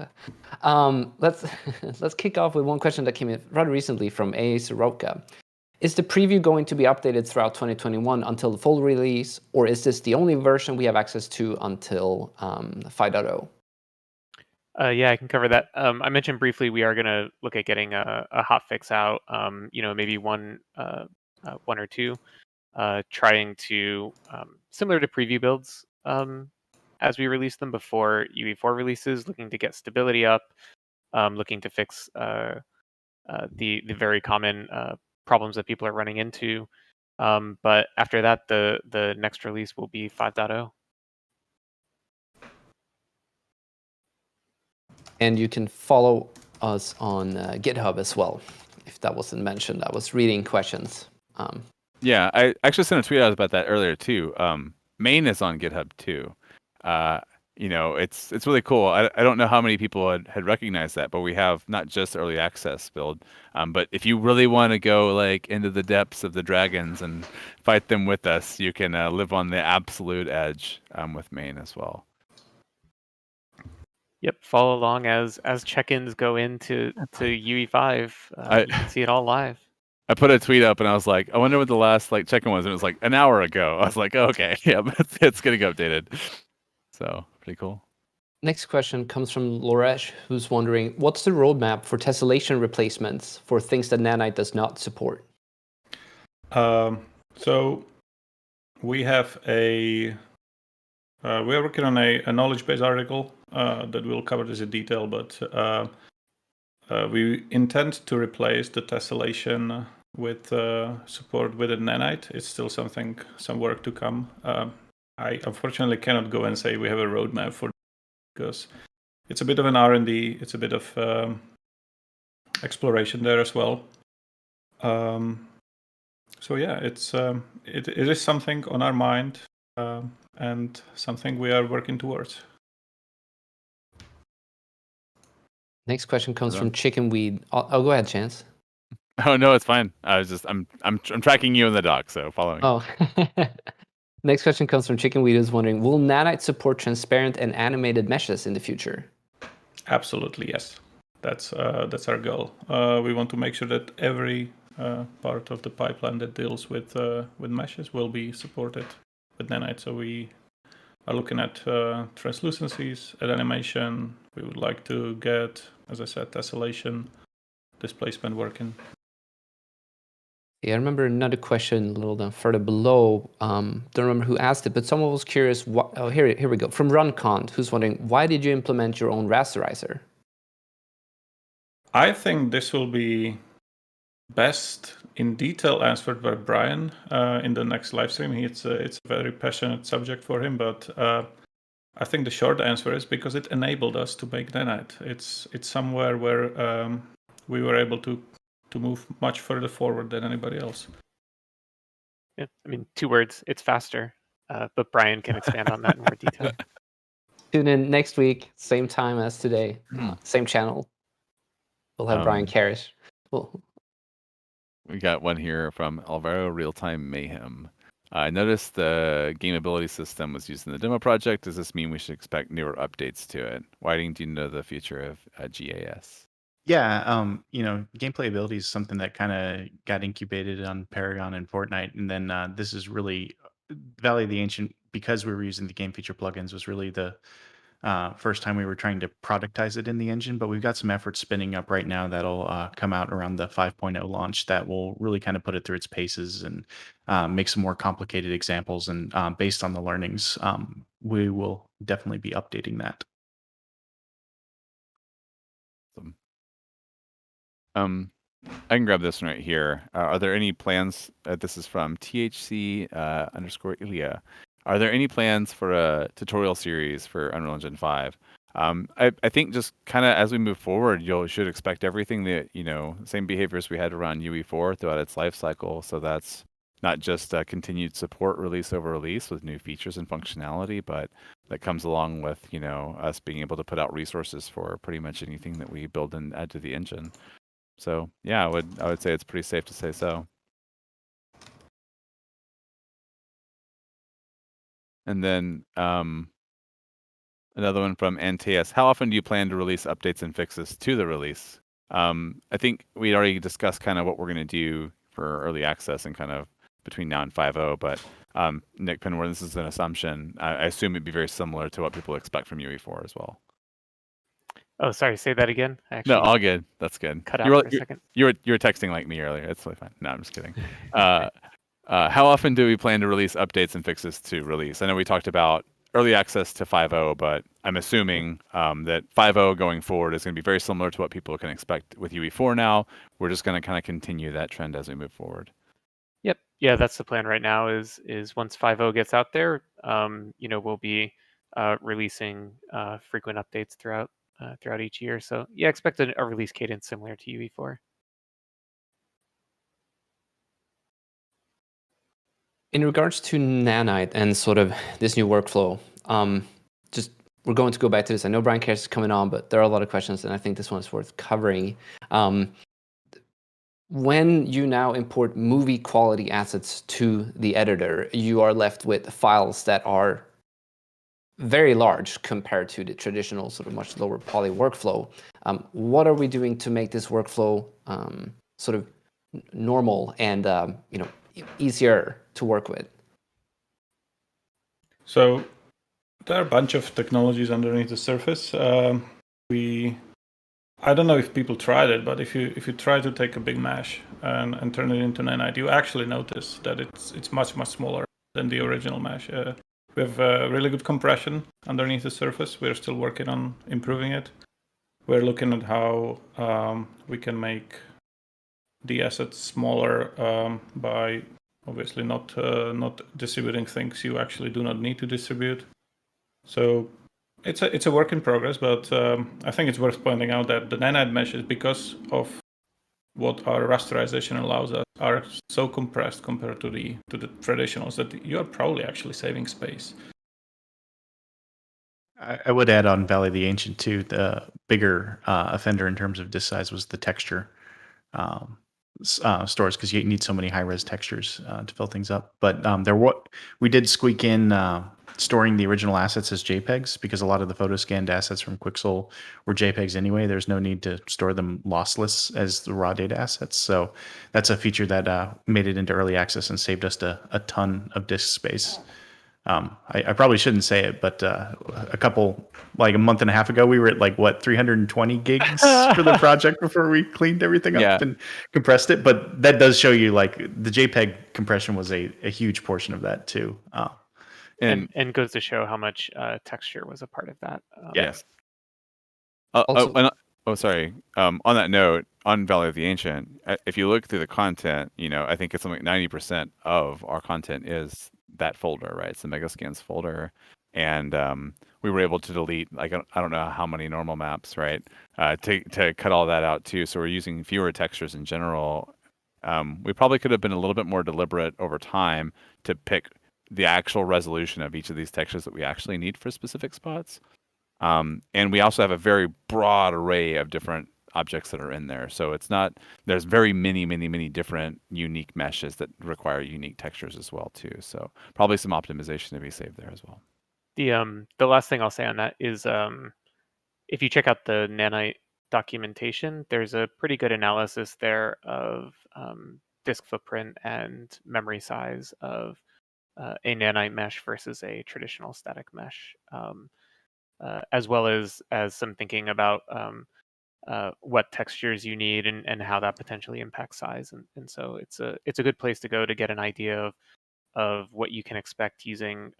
F: Let's kick off with one question that came in rather recently from A. Soroka. Is the preview going to be updated throughout 2021 until the full release, or is this the only version we have access to until 5.0?
I: Yeah, I can cover that. I mentioned briefly we are going to look at getting a hotfix out. Maybe one or two, trying to similar to preview builds as we release them before UE4 releases, looking to get stability up, looking to fix the very common problems that people are running into. But after that, the next release will be 5.0.
F: And you can follow us on GitHub as well, if that wasn't mentioned. I was reading questions.
G: Yeah, I actually sent a tweet out about that earlier too. Main is on GitHub too. It's really cool. I don't know how many people had recognized that, but we have not just early access build, but if you really want to go like into the depths of the dragons and fight them with us, you can live on the absolute edge with Main as well.
I: Yep, follow along as check-ins go into UE5. You can see it all live.
G: I put a tweet up and I was like, I wonder what the last check-in was, and it was like an hour ago. I was like, oh, okay, yeah, but it's getting updated. So pretty cool.
F: Next question comes from Loresh, who's wondering, what's the roadmap for tessellation replacements for things that Nanite does not support?
K: So we have we are working on a knowledge base article that will cover this in detail, but we intend to replace the tessellation with support within Nanite. It's still some work to come. I unfortunately cannot go and say we have a roadmap for, because it's a bit of an R&D, it's a bit of exploration there as well. So yeah, it is something on our mind and something we are working towards.
F: Next question comes from Chickenweed. Oh, go ahead, Chance.
G: Oh no, it's fine. I'm tracking you in the doc, so following.
F: Oh. Next question comes from Chickenweed, who's wondering, will Nanite support transparent and animated meshes in the future?
K: Absolutely, yes. That's our goal. We want to make sure that every part of the pipeline that deals with meshes will be supported with Nanite. So we are looking at translucencies, at animation. We would like to get, as I said, tessellation, displacement working.
F: Yeah, I remember another question a little down further below. Don't remember who asked it, but someone was curious. Here we go. From Runcon, who's wondering, why did you implement your own rasterizer?
K: I think this will be best in detail answered by Brian in the next live stream. It's a very passionate subject for him, but I think the short answer is because it enabled us to make Nanite. It's somewhere where we were able to move much further forward than anybody else.
I: Yeah, I mean, 2 words, it's faster. But Brian can expand on that in more detail.
F: Tune in next week, same time as today, same channel. We'll have Brian Karras. Cool.
G: We got one here from Alvaro Real-Time Mayhem. I noticed the game ability system was used in the demo project. Does this mean we should expect newer updates to it? Whiting, do you know the future of GAS?
H: Yeah, gameplay ability is something that kind of got incubated on Paragon and Fortnite, and then this is really Valley of the Ancient, because we were using the game feature plugins, was really the first time we were trying to productize it in the engine. But we've got some efforts spinning up right now that'll come out around the 5.0 launch that will really kind of put it through its paces and make some more complicated examples. And based on the learnings, we will definitely be updating that.
G: I can grab this one right here. Are there any plans? This is from THC_Ilya. Are there any plans for a tutorial series for Unreal Engine 5? I think just kind of as we move forward, you should expect everything that, same behaviors we had around UE4 throughout its life cycle. So that's not just a continued support release over release with new features and functionality, but that comes along with, us being able to put out resources for pretty much anything that we build and add to the engine. So yeah, I would say it's pretty safe to say so. And then another one from Antaeus. How often do you plan to release updates and fixes to the release? I think we already discussed kind of what we're going to do for early access and kind of between now and 5.0, but Nick Penwar, this is an assumption. I assume it'd be very similar to what people expect from UE4 as well.
I: Oh, sorry. Say that again.
G: No, all good. That's good.
I: Cut out for a second.
G: You were texting like me earlier. It's totally fine. No, I'm just kidding. How often do we plan to release updates and fixes to release? I know we talked about early access to 5.0, but I'm assuming that 5.0 going forward is going to be very similar to what people can expect with UE4 now. We're just going to kind of continue that trend as we move forward.
I: Yep. Yeah, that's the plan right now is once 5.0 gets out there, we'll be releasing frequent updates throughout each year. So yeah, expect a release cadence similar to UE4.
F: In regards to Nanite and sort of this new workflow, we're going to go back to this. I know Brian Karras is coming on, but there are a lot of questions, and I think this one is worth covering. When you now import movie quality assets to the editor, you are left with files that are very large compared to the traditional sort of much lower poly workflow. What are we doing to make this workflow sort of normal and easier to work with?
K: So there are a bunch of technologies underneath the surface. I don't know if people tried it, but if you try to take a big mesh and turn it into Nanite, you actually notice that it's much smaller than the original mesh. We have really good compression underneath the surface. We're still working on improving it. We're looking at how we can make the assets smaller by obviously not distributing things you actually do not need to distribute. So it's a work in progress, but I think it's worth pointing out that the Nanite meshes, because of what our rasterization allows us, are so compressed compared to the traditionals that you are probably actually saving space.
H: I would add on Valley of the Ancient too. The bigger offender in terms of disk size was the texture stores, because you need so many high-res textures to fill things up. But we did squeak in storing the original assets as JPEGs, because a lot of the photo scanned assets from Quixel were JPEGs anyway. There's no need to store them lossless as the raw data assets. So that's a feature that made it into early access and saved us a ton of disk space. I probably shouldn't say it, but a month and a half ago, we were at 320 gigs for the project before we cleaned everything up and compressed it. But that does show you the JPEG compression was a huge portion of that too.
I: And goes to show how much texture was a part of that.
H: Yes.
G: Sorry. On that note, on Valley of the Ancient, if you look through the content, I think it's something like 90% of our content is that folder, right? It's the Megascans folder. And we were able to delete like I don't know how many normal maps, right? To cut all that out too. So we're using fewer textures in general. We probably could have been a little bit more deliberate over time to pick the actual resolution of each of these textures that we actually need for specific spots. And we also have a very broad array of different objects that are in there. So it's not, there's very many different unique meshes that require unique textures as well too. So probably some optimization to be saved there as well.
I: The last thing I'll say on that is if you check out the Nanite documentation, there's a pretty good analysis there of disk footprint and memory size of a Nanite mesh versus a traditional static mesh, as well as some thinking about what textures you need and how that potentially impacts size. And so it's a good place to go to get an idea of what you can expect using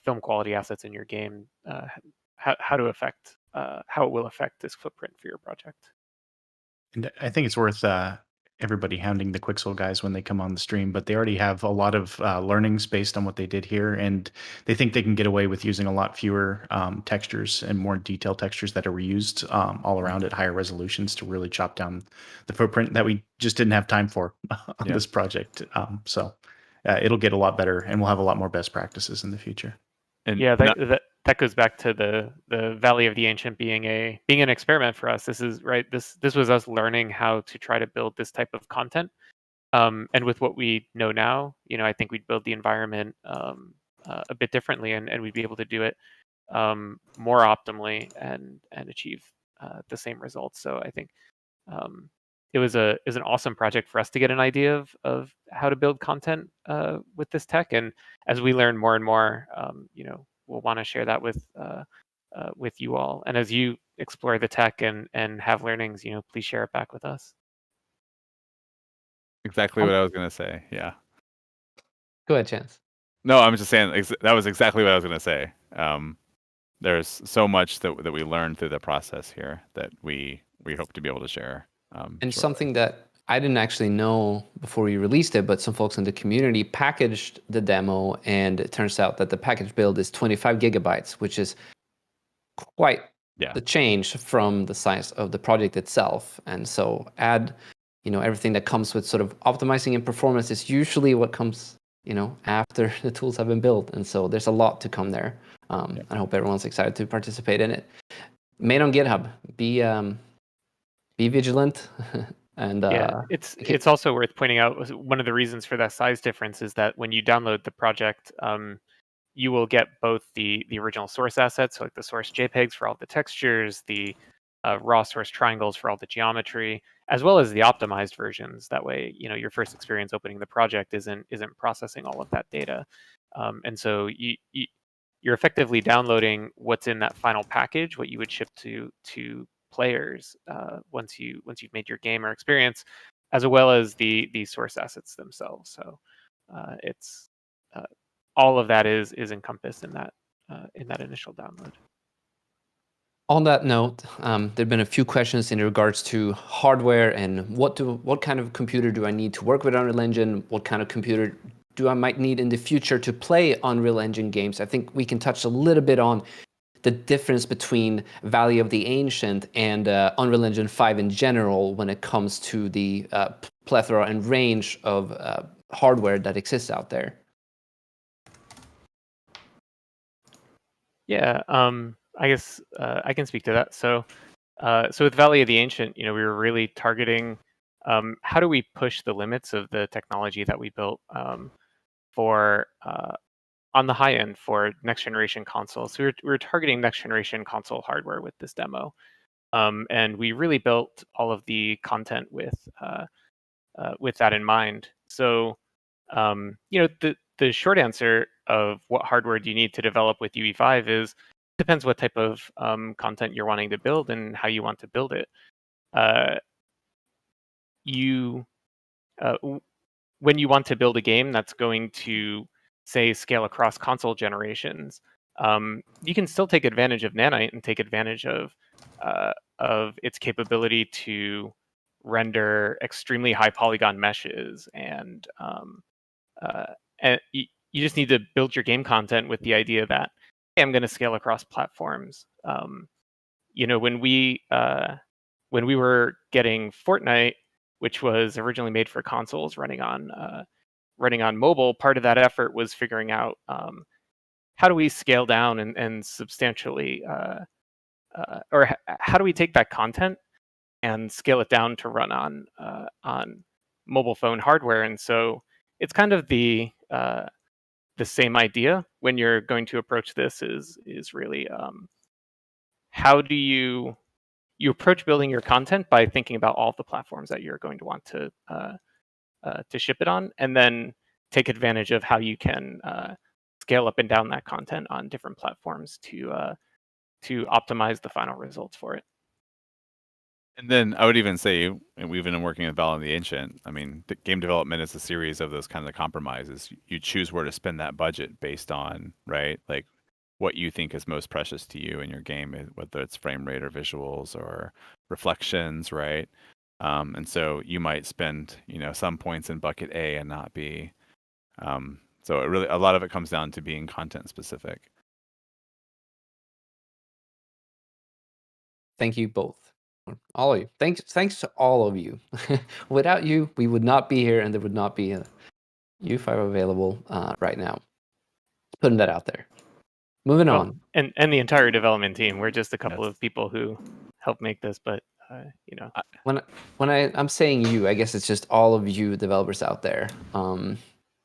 I: film quality assets in your game, how to affect how it will affect disk footprint for your project.
H: And I think it's worth everybody hounding the Quixel guys when they come on the stream, but they already have a lot of learnings based on what they did here, and they think they can get away with using a lot fewer textures and more detailed textures that are reused all around at higher resolutions to really chop down the footprint that we just didn't have time for on this project. So it'll get a lot better, and we'll have a lot more best practices in the future.
G: And
I: yeah, that goes back to the Valley of the Ancient being an experiment for us. This is right. This was us learning how to try to build this type of content. And with what we know now, I think we'd build the environment a bit differently, and we'd be able to do it more optimally and achieve the same results. So I think it was an awesome project for us to get an idea of how to build content with this tech. And as we learn more and more, we'll want to share that with you all. And as you explore the tech and have learnings, please share it back with us.
G: Exactly what I was going to say. Yeah.
F: Go ahead, Chance.
G: No, I'm just saying that was exactly what I was going to say. There's so much that we learned through the process here that we hope to be able to share.
F: And something that I didn't actually know before we released it, but some folks in the community packaged the demo, and it turns out that the package build is 25 gigabytes, which is quite the change from the size of the project itself. And so add, everything that comes with sort of optimizing and performance is usually what comes, after the tools have been built. And so there's a lot to come there. I hope everyone's excited to participate in it. Made on GitHub. Be vigilant. And
I: it's also worth pointing out, one of the reasons for that size difference is that when you download the project, you will get both the original source assets, so like the source JPEGs for all the textures, the raw source triangles for all the geometry, as well as the optimized versions. That way, your first experience opening the project isn't processing all of that data, and so you're effectively downloading what's in that final package, what you would ship to players once you've made your game or experience, as well as the source assets themselves. So it's all of that is encompassed in that initial download.
F: On that note, there've been a few questions in regards to hardware and what kind of computer do I need to work with Unreal Engine? What kind of computer do I might need in the future to play Unreal Engine games? I think we can touch a little bit on the difference between Valley of the Ancient and Unreal Engine 5 in general when it comes to the plethora and range of hardware that exists out there.
I: Yeah, I guess I can speak to that. So with Valley of the Ancient, we were really targeting how do we push the limits of the technology that we built for on the high end for next generation consoles. So we were targeting next generation console hardware with this demo, and we really built all of the content with that in mind. So the short answer of what hardware do you need to develop with UE5 is depends what type of content you're wanting to build and how you want to build it. When you want to build a game that's going to, say, scale across console generations, you can still take advantage of Nanite and take advantage of its capability to render extremely high polygon meshes, and you just need to build your game content with the idea that hey, I'm going to scale across platforms. When we were getting Fortnite, which was originally made for consoles, running on mobile, part of that effort was figuring out how do we scale down and substantially, how do we take that content and scale it down to run on mobile phone hardware. And so it's kind of the same idea when you're going to approach this is really how do you approach building your content by thinking about all of the platforms that you're going to want to ship it on, and then take advantage of how you can scale up and down that content on different platforms to optimize the final results for it.
G: And then I would even say, and we've been working with Val and the Ancient. I mean, the game development is a series of those kinds of compromises. You choose where to spend that budget based on, right, like what you think is most precious to you in your game, whether it's frame rate or visuals or reflections, right? And so you might spend, some points in bucket A and not B. So a lot of it comes down to being content specific.
F: Thank you both. All of you. Thanks to all of you. Without you, we would not be here, and there would not be a UE5 available right now. Putting that out there. Moving on.
I: And the entire development team. We're just a couple of people who help make this, but
F: when I'm saying you, I guess it's just all of you developers out there.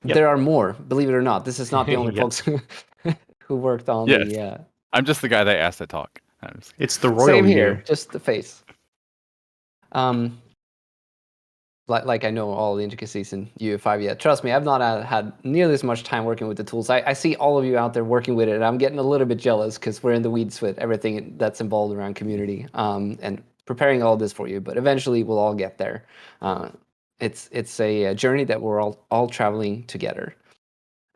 F: There are more, believe it or not. This is not the only folks who worked on the.
G: I'm just the guy that asked to talk.
H: It's the royal
F: Same here,
H: you.
F: just the face. Like I know all the intricacies in UE5 yet. Trust me, I've not had nearly as much time working with the tools. I see all of you out there working with it, and I'm getting a little bit jealous because we're in the weeds with everything that's involved around community and preparing all this for you. But eventually, we'll all get there. It's a journey that we're all traveling together.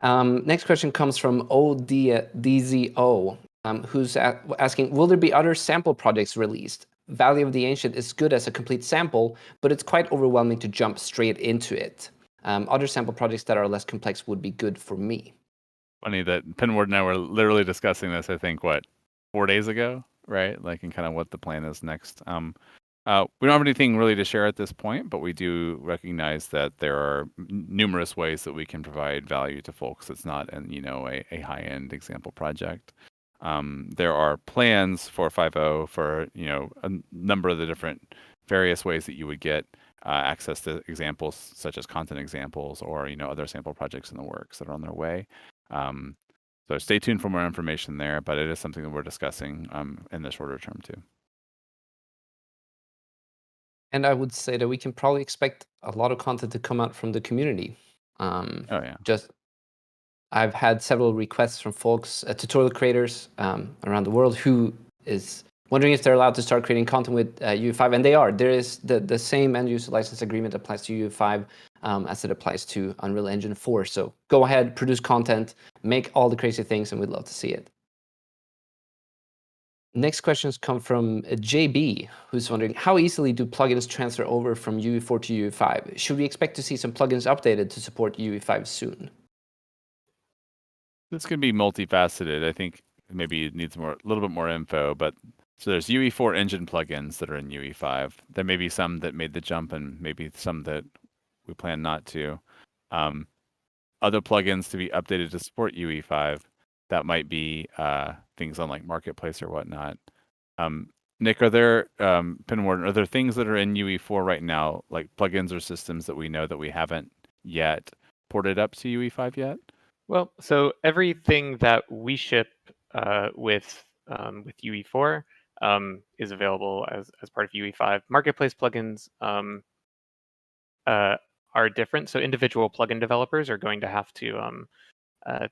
F: Next question comes from ODZO, who's asking, will there be other sample projects released? Valley of the Ancient is good as a complete sample, but it's quite overwhelming to jump straight into it. Other sample projects that are less complex would be good for me.
G: Funny that Pinward and I were literally discussing this, I think, 4 days ago, right? Like, and kind of what the plan is next. We don't have anything really to share at this point, but we do recognize that there are numerous ways that we can provide value to folks. It's not a high-end example project. There are plans for 5.0 for a number of the different various ways that you would get access to examples such as content examples or other sample projects in the works that are on their way. So stay tuned for more information there, but it is something that we're discussing in the shorter term too.
F: And I would say that we can probably expect a lot of content to come out from the community. I've had several requests from folks, tutorial creators around the world who is wondering if they're allowed to start creating content with UE5, and they are. There is the same end-user license agreement applies to UE5 as it applies to Unreal Engine 4. So go ahead, produce content, make all the crazy things, and we'd love to see it. Next questions come from JB, who's wondering, how easily do plugins transfer over from UE4 to UE5? Should we expect to see some plugins updated to support UE5 soon?
G: This could be multifaceted. I think maybe it needs a little bit more info, but so there's UE4 engine plugins that are in UE5. There may be some that made the jump and maybe some that we plan not to. Other plugins to be updated to support UE5. That might be things on like Marketplace or whatnot. Nick, are there, Pinward, are there things that are in UE4 right now, like plugins or systems that we know that we haven't yet ported up to UE5 yet?
I: Well, so everything that we ship with UE4 is available as part of UE5. Marketplace plugins are different. So individual plugin developers are going to have to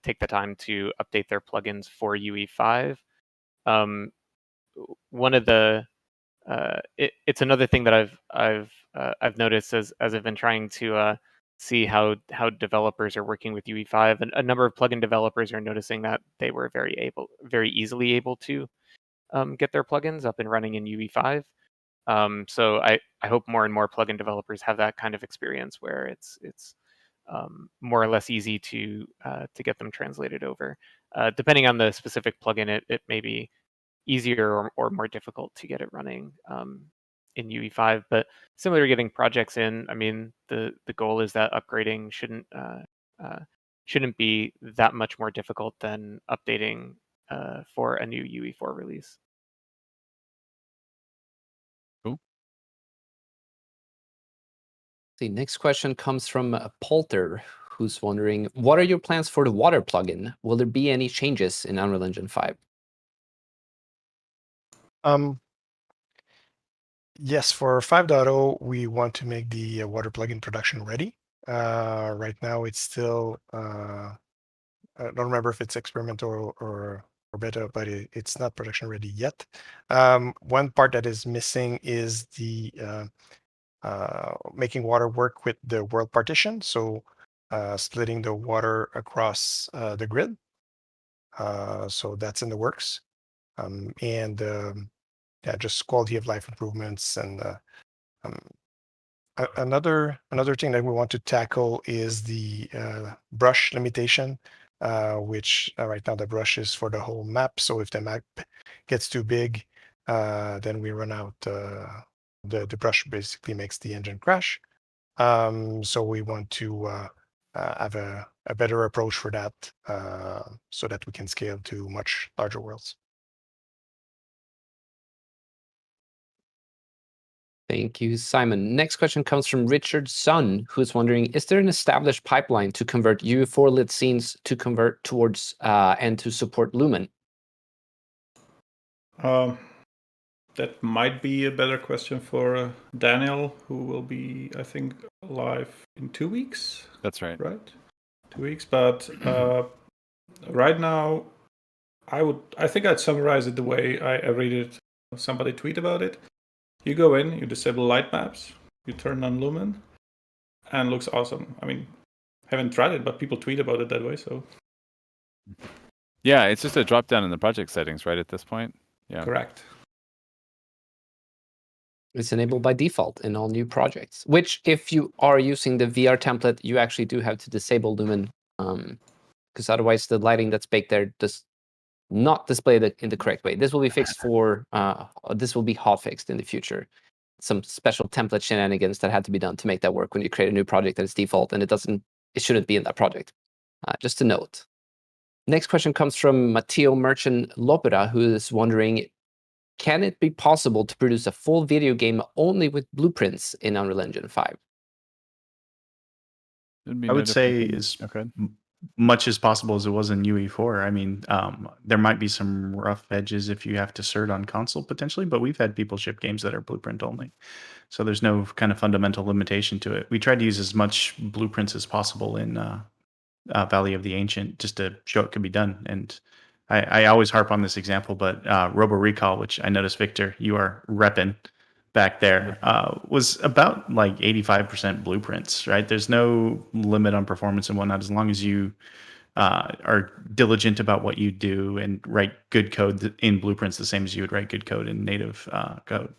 I: take the time to update their plugins for UE5. One of the it's another thing that I've noticed as I've been trying to see how developers are working with UE5, and a number of plugin developers are noticing that they were very easily able to get their plugins up and running in UE5. So I hope more and more plugin developers have that kind of experience where it's more or less easy to get them translated over. depending on the specific plugin, it may be easier or more difficult to get it running in UE5. But similar to getting projects in, I mean, the goal is that upgrading shouldn't be that much more difficult than updating for a new UE4 release.
G: Cool.
F: The next question comes from Polter, who's wondering, what are your plans for the water plugin? Will there be any changes in Unreal Engine 5?
J: Yes, for 5.0, we want to make the water plugin production ready. Right now, it's still, I don't remember if it's experimental or beta, but it's not production ready yet. One part that is missing is the making water work with the world partition. So splitting the water across the grid. So that's in the works. Yeah, just quality of life improvements. And another thing that we want to tackle is the brush limitation, which right now the brush is for the whole map. So if the map gets too big, then we run out. The brush basically makes the engine crash. So we want to have a better approach for that, so that we can scale to much larger worlds.
F: Thank you, Simon. Next question comes from Richard Sun, who's wondering, is there an established pipeline to convert UE4 lit scenes to convert towards and to support Lumen?
K: That might be a better question for Daniel, who will be, I think, live in 2 weeks.
G: That's right.
K: Right? 2 weeks. But right now, I think I'd summarize it the way I read it. Somebody tweet about it. You go in, you disable light maps, you turn on Lumen, and it looks awesome. I mean, haven't tried it, but people tweet about it that way, so.
G: Yeah, it's just a drop down in the project settings, right, at this point? Yeah.
K: Correct.
F: It's enabled by default in all new projects, which if you are using the VR template, you actually do have to disable Lumen, because otherwise the lighting that's baked there does not display it in the correct way. This will be fixed for, this will be hot fixed in the future. Some special template shenanigans that had to be done to make that work when you create a new project that is default, and it shouldn't be in that project. Just a note. Next question comes from Matteo Merchant Lopera, who is wondering, can it be possible to produce a full video game only with blueprints in Unreal Engine 5?
H: I would say as much as possible as it was in UE4. I mean, there might be some rough edges if you have to cert on console potentially, but we've had people ship games that are blueprint only. So there's no kind of fundamental limitation to it. We tried to use as much blueprints as possible in Valley of the Ancient just to show it could be done. And I always harp on this example, but Robo Recall, which I noticed, Victor, you are repping back there, was about like 85% blueprints, right? There's no limit on performance and whatnot, as long as you are diligent about what you do and write good code in blueprints the same as you would write good code in native code.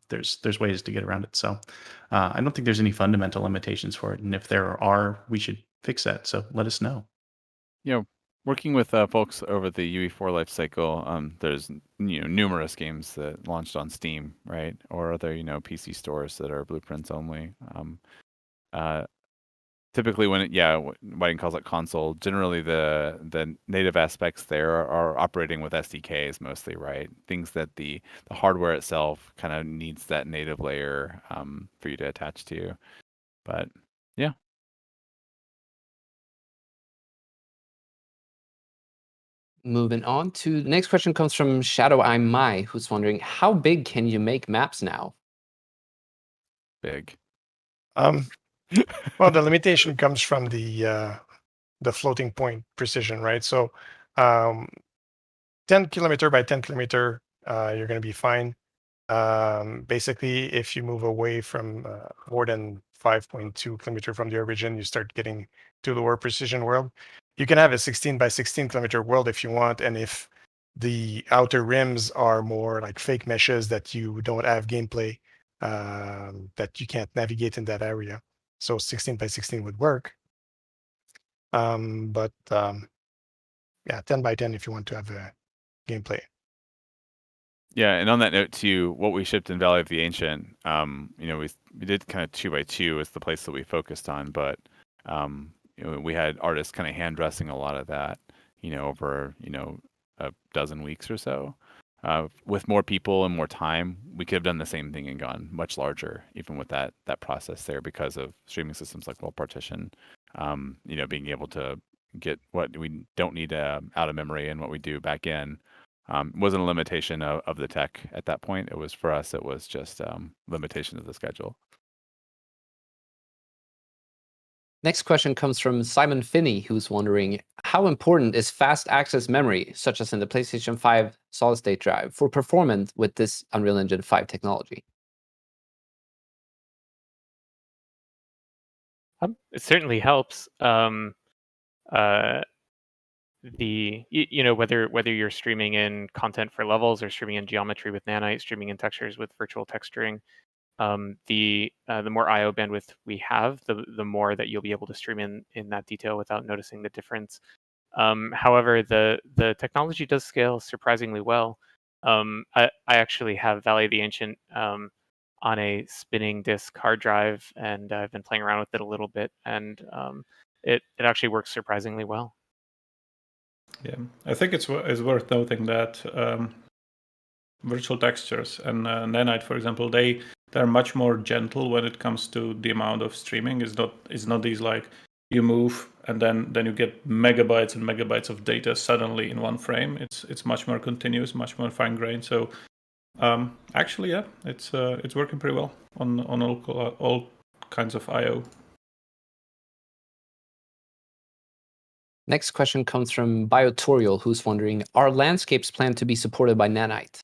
H: There's ways to get around it. So I don't think there's any fundamental limitations for it. And if there are, we should fix that. So let us know.
G: You know, working with folks over the UE4 lifecycle, there's numerous games that launched on Steam, right, or other PC stores that are blueprints only. Typically, when Whiting calls it console, generally the native aspects there are operating with SDKs mostly, right? Things that the hardware itself kind of needs that native layer for you to attach to, but yeah.
F: Moving on to the next question comes from Shadow I Mai, who's wondering, how big can you make maps now?
G: Big.
J: Well, the limitation comes from the floating point precision, right? So 10 kilometer by 10 kilometer, you're going to be fine. Basically, if you move away from more than 5.2 kilometer from the origin, you start getting to lower precision world. You can have a 16 by 16 kilometer world if you want, and if the outer rims are more like fake meshes that you don't have gameplay, that you can't navigate in that area. So 16 by 16 would work. yeah, 10 by 10 if you want to have a gameplay.
G: Yeah, and on that note too, what we shipped in Valley of the Ancient, we did kind of 2 by 2 is the place that we focused on, but we had artists kind of hand dressing a lot of that, over a dozen weeks or so. With more people and more time, we could have done the same thing and gone much larger, even with that process there, because of streaming systems like partition. Being able to get what we don't need out of memory and what we do back in. Wasn't a limitation of the tech at that point. It was for us. It was just limitation of the schedule.
F: Next question comes from Simon Finney, who's wondering, how important is fast access memory, such as in the PlayStation 5 solid-state drive, for performance with this Unreal Engine 5 technology?
I: It certainly helps. Whether you're streaming in content for levels or streaming in geometry with Nanite, streaming in textures with virtual texturing, the more I/O bandwidth we have, the more that you'll be able to stream in that detail without noticing the difference. However, the technology does scale surprisingly well. I actually have Valley of the Ancient on a spinning disk hard drive, and I've been playing around with it a little bit, and it actually works surprisingly well.
K: Yeah, I think it's worth noting that virtual textures and Nanite, for example, they're much more gentle when it comes to the amount of streaming. It's not these like you move and then you get megabytes and megabytes of data suddenly in one frame. It's much more continuous, much more fine grained. So actually, yeah, it's working pretty well on all kinds of I/O.
F: Next question comes from Biotorial, who's wondering, are landscapes planned to be supported by Nanite?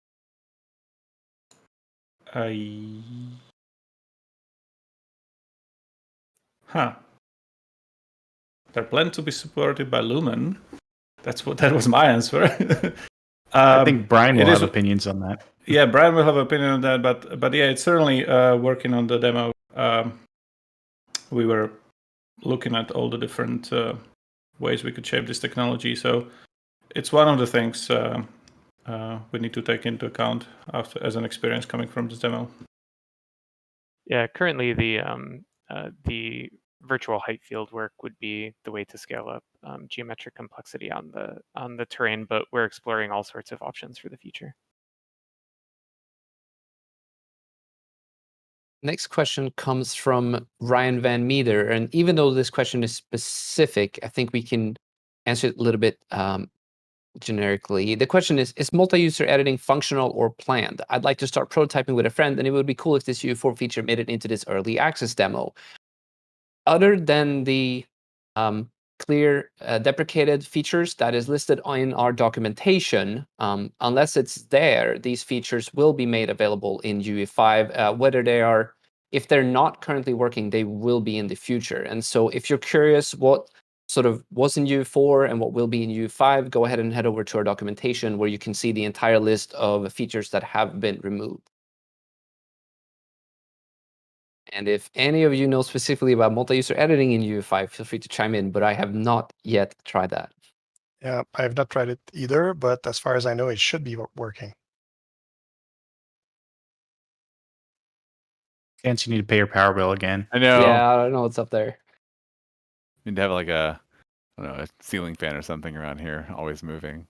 K: They're planned to be supported by Lumen. That was my answer.
H: I think Brian will have opinions on that.
K: Yeah, Brian will have opinion on that, but yeah, it's certainly working on the demo. We were looking at all the different ways we could shape this technology. So it's one of the things we need to take into account as an experience coming from this demo.
I: Yeah, currently the virtual height field work would be the way to scale up geometric complexity on the terrain, but we're exploring all sorts of options for the future.
F: Next question comes from Ryan Van Meter, and even though this question is specific, I think we can answer it a little bit generically. The question is multi-user editing functional or planned? I'd like to start prototyping with a friend, and it would be cool if this UE4 feature made it into this early access demo. Other than the clear deprecated features that is listed in our documentation, unless it's there, these features will be made available in UE5. If they're not currently working, they will be in the future. And so if you're curious what sort of was in UE4 and what will be in UE5, go ahead and head over to our documentation where you can see the entire list of features that have been removed. And if any of you know specifically about multi-user editing in UE5, feel free to chime in, but I have not yet tried that.
J: Yeah, I have not tried it either, but as far as I know, it should be working.
H: Chance you need to pay your power bill again.
G: I know.
F: Yeah, I don't know what's up there.
G: Need to have like a ceiling fan or something around here, always moving.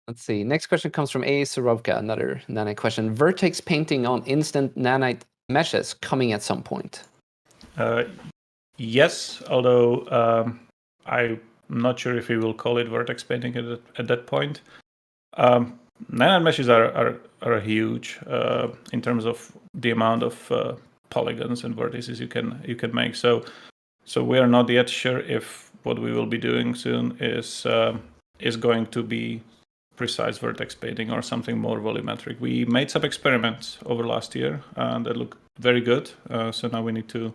F: Let's see. Next question comes from A. Sorovka, another Nanite question. Vertex painting on instant Nanite meshes coming at some point?
K: Yes, although I'm not sure if we will call it vertex painting at that point. Nanite meshes are huge in terms of the amount of polygons and vertices you can make. So we are not yet sure if what we will be doing soon is going to be precise vertex painting or something more volumetric. We made some experiments over last year that looked very good. So now we need to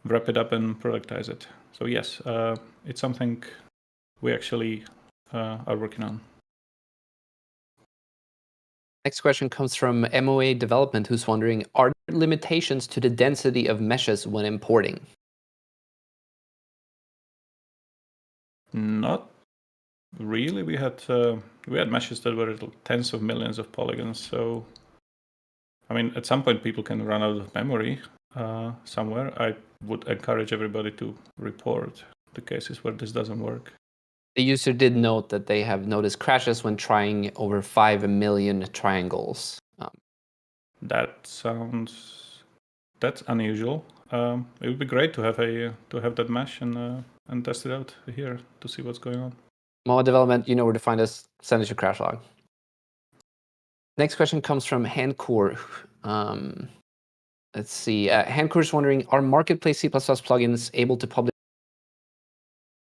K: wrap it up and productize it. So yes, it's something we actually are working on.
F: Next question comes from MOA Development, who's wondering, are there limitations to the density of meshes when importing?
K: Not really. We had meshes that were tens of millions of polygons. So, I mean, at some point people can run out of memory somewhere. I would encourage everybody to report the cases where this doesn't work.
F: The user did note that they have noticed crashes when trying over 5 million triangles.
K: That's unusual. It would be great to have that mesh and test it out here to see what's going on.
F: More development, you know where to find us. Send us your crash log. Next question comes from Hancour. Let's see. Hancour is wondering, are marketplace C++ plugins able to publish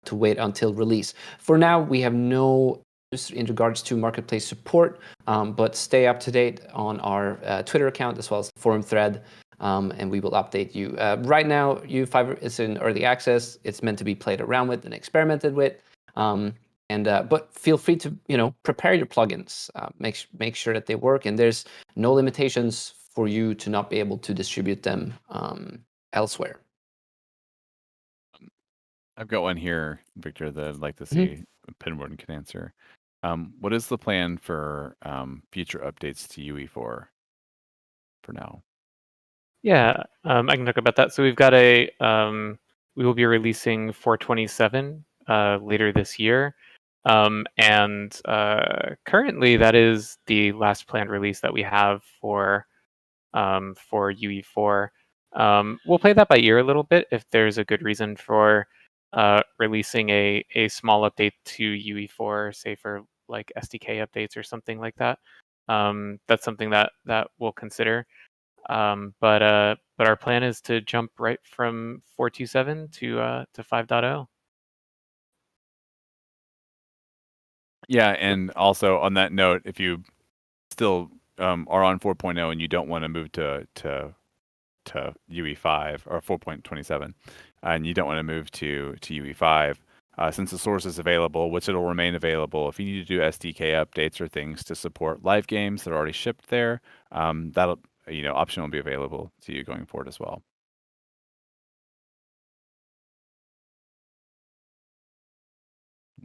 F: to wait until release? For now, we have no news in regards to marketplace support, but stay up to date on our Twitter account as well as the forum thread, and we will update you. Right now, UE5 is in early access. It's meant to be played around with and experimented with. But feel free to prepare your plugins, make sure that they work, and there's no limitations for you to not be able to distribute them elsewhere.
G: I've got one here, Victor, that I'd like to see Pinwarden can answer. What is the plan for future updates to UE4 for now?
I: Yeah, I can talk about that. So we've got we will be releasing 427 later this year. And currently that is the last planned release that we have for UE4. We'll play that by ear a little bit if there's a good reason for releasing a small update to UE4, say for like SDK updates or something like that. That's something that we'll consider. But our plan is to jump right from 427 to 5.0.
G: Yeah, and also on that note, if you still are on 4.0 and you don't want to move to UE5 or 4.27, and you don't want to move to UE5, since the source is available, which it'll remain available, if you need to do SDK updates or things to support live games that are already shipped there, that'll option will be available to you going forward as well.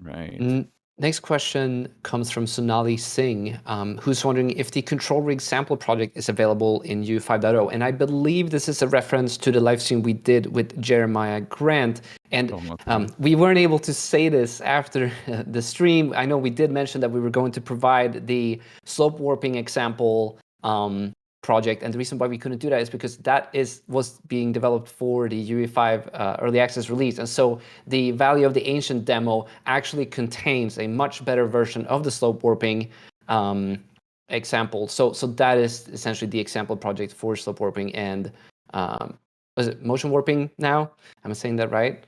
G: Right.
F: Next question comes from Sonali Singh, who's wondering if the control rig sample project is available in UE 5.0. And I believe this is a reference to the live stream we did with Jeremiah Grant. And we weren't able to say this after the stream. I know we did mention that we were going to provide the slope warping example project, and the reason why we couldn't do that is because that was being developed for the UE5 early access release, and so the Valley of the Ancient demo actually contains a much better version of the slope warping example. So that is essentially the example project for slope warping and was it motion warping now? Am I saying that right?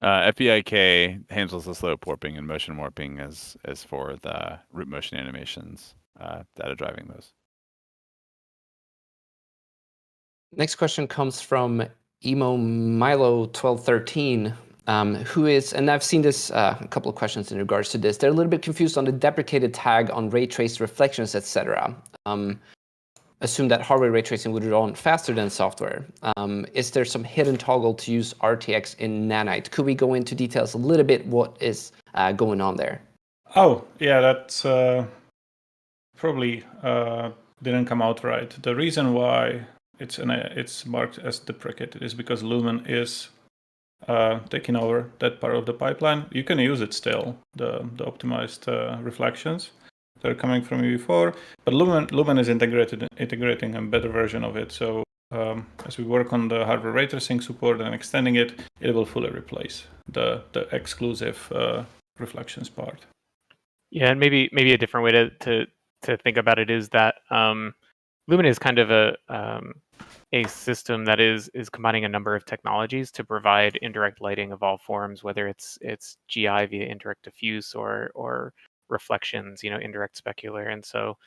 G: FEIK handles the slope warping, and motion warping is for the root motion animations that are driving those.
F: Next question comes from Emo Milo 1213, who is, and I've seen this a couple of questions in regards to this. They're a little bit confused on the deprecated tag on ray trace reflections, etc. Assume that hardware ray tracing would run faster than software. Is there some hidden toggle to use RTX in Nanite? Could we go into details a little bit what is going on there?
K: Oh, yeah, that's probably didn't come out right. The reason why it's marked as deprecated is because Lumen is taking over that part of the pipeline. You can use it still, the optimized reflections that are coming from UE4, but Lumen is integrating a better version of it. So as we work on the hardware ray tracing support and extending it, it will fully replace the exclusive reflections part.
I: Yeah, and maybe a different way to think about it is that Lumen is kind of a system that is combining a number of technologies to provide indirect lighting of all forms, whether it's GI via indirect diffuse or reflections, indirect specular. And so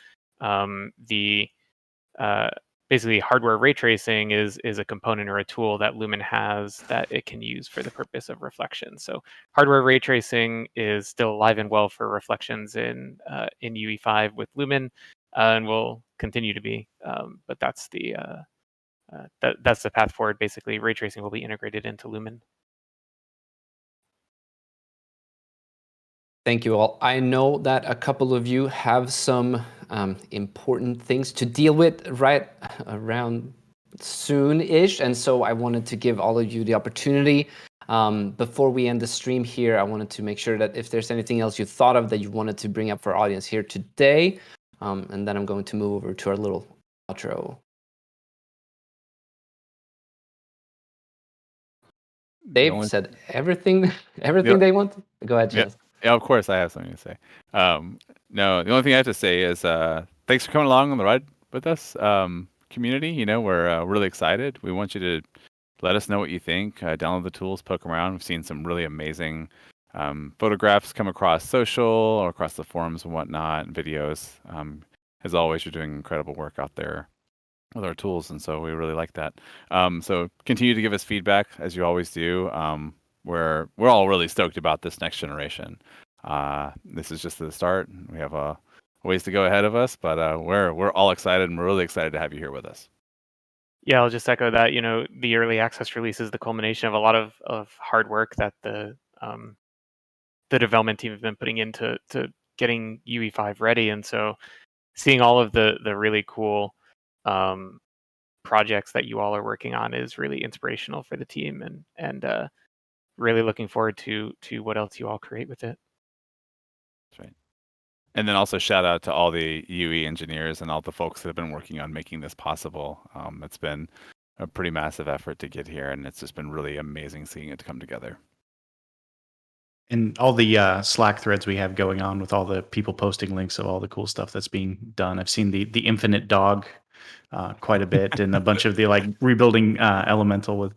I: the basically hardware ray tracing is a component or a tool that Lumen has that it can use for the purpose of reflection. So hardware ray tracing is still alive and well for reflections in UE5 with Lumen, and will continue to be. But that's that's the path forward. Basically, ray tracing will be integrated into Lumen.
F: Thank you all. I know that a couple of you have some important things to deal with right around soon-ish, and so I wanted to give all of you the opportunity. Before we end the stream here, I wanted to make sure that if there's anything else you thought of that you wanted to bring up for our audience here today, and then I'm going to move over to our little outro. Dave said everything they want. Go ahead, Chance.
G: Yeah, of course I have something to say. No, the only thing I have to say is thanks for coming along on the ride with us, community. We're really excited. We want you to let us know what you think. Download the tools, poke around. We've seen some really amazing photographs come across social or across the forums and whatnot, and videos. As always, you're doing incredible work out there with our tools, and so we really like that. So continue to give us feedback as you always do. We're all really stoked about this next generation. This is just the start. We have a ways to go ahead of us, but we're all excited, and we're really excited to have you here with us.
I: Yeah, I'll just echo that. The early access release is the culmination of a lot of hard work that the development team have been putting into getting UE5 ready, and so seeing all of the really cool projects that you all are working on is really inspirational for the team, and really looking forward to what else you all create with it.
G: That's right. And then also shout out to all the UE engineers and all the folks that have been working on making this possible. It's been a pretty massive effort to get here, and it's just been really amazing seeing it come together.
H: And all the Slack threads we have going on with all the people posting links of all the cool stuff that's being done. I've seen the infinite dog quite a bit, and a bunch of the rebuilding elemental with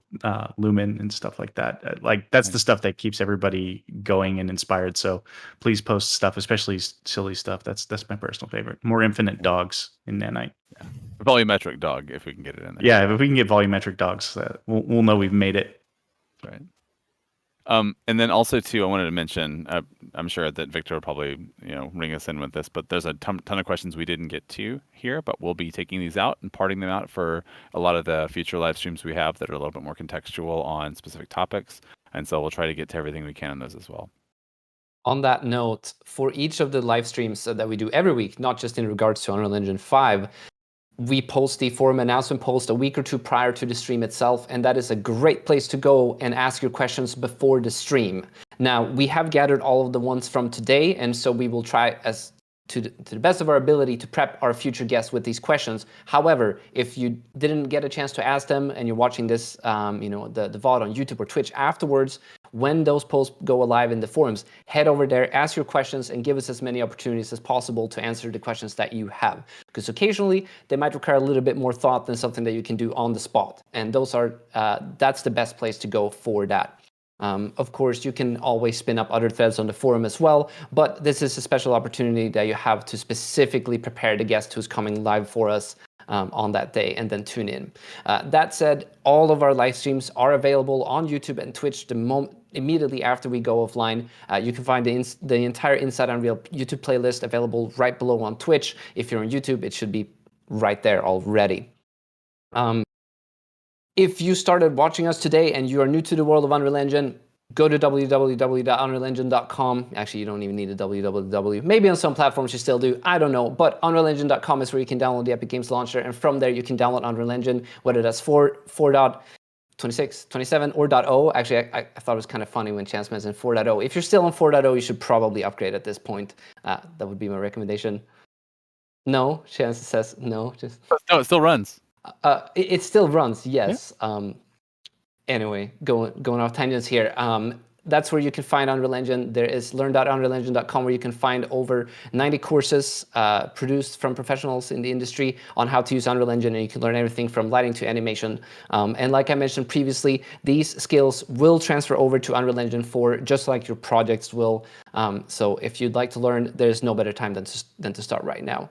H: Lumen and stuff like that. That's the stuff that keeps everybody going and inspired. So please post stuff, especially silly stuff. That's my personal favorite. More infinite dogs in Nanite.
G: Yeah. Volumetric dog, if we can get it in there.
H: Yeah, if we can get volumetric dogs, we'll know we've made it.
G: Right. And then also too, I wanted to mention, I'm sure that Victor will probably ring us in with this, but there's a ton of questions we didn't get to here, but we'll be taking these out and parting them out for a lot of the future live streams we have that are a little bit more contextual on specific topics, and so we'll try to get to everything we can on those as well.
F: On that note, for each of the live streams that we do every week, not just in regards to Unreal Engine 5, we post the forum announcement post a week or two prior to the stream itself, and that is a great place to go and ask your questions before the stream. Now, we have gathered all of the ones from today, and so we will try to the best of our ability to prep our future guests with these questions. However, if you didn't get a chance to ask them and you're watching this, the VOD on YouTube or Twitch afterwards, when those posts go live in the forums, head over there, ask your questions, and give us as many opportunities as possible to answer the questions that you have. Because occasionally, they might require a little bit more thought than something that you can do on the spot. And that's the best place to go for that. Of course, you can always spin up other threads on the forum as well, but this is a special opportunity that you have to specifically prepare the guest who's coming live for us on that day, and then tune in. That said, all of our live streams are available on YouTube and Twitch immediately after we go offline. You can find the entire Inside Unreal YouTube playlist available right below on Twitch. If you're on YouTube, it should be right there already. If you started watching us today and you are new to the world of Unreal Engine, go to www.unrealengine.com. Actually, you don't even need a www. Maybe on some platforms you still do. I don't know. But unrealengine.com is where you can download the Epic Games Launcher. And from there, you can download Unreal Engine, whether that's 4.26, 27, or .0. Actually, I thought it was kind of funny when Chance mentioned 4.0. If you're still on 4.0, you should probably upgrade at this point. That would be my recommendation. No, Chance says no.
G: No, it still runs.
F: It still runs, yes. Yeah. Anyway, going off tangents here. That's where you can find Unreal Engine. There is learn.unrealengine.com where you can find over 90 courses produced from professionals in the industry on how to use Unreal Engine, and you can learn everything from lighting to animation. And like I mentioned previously, these skills will transfer over to Unreal Engine 4, just like your projects will. So if you'd like to learn, there's no better time than to start right now.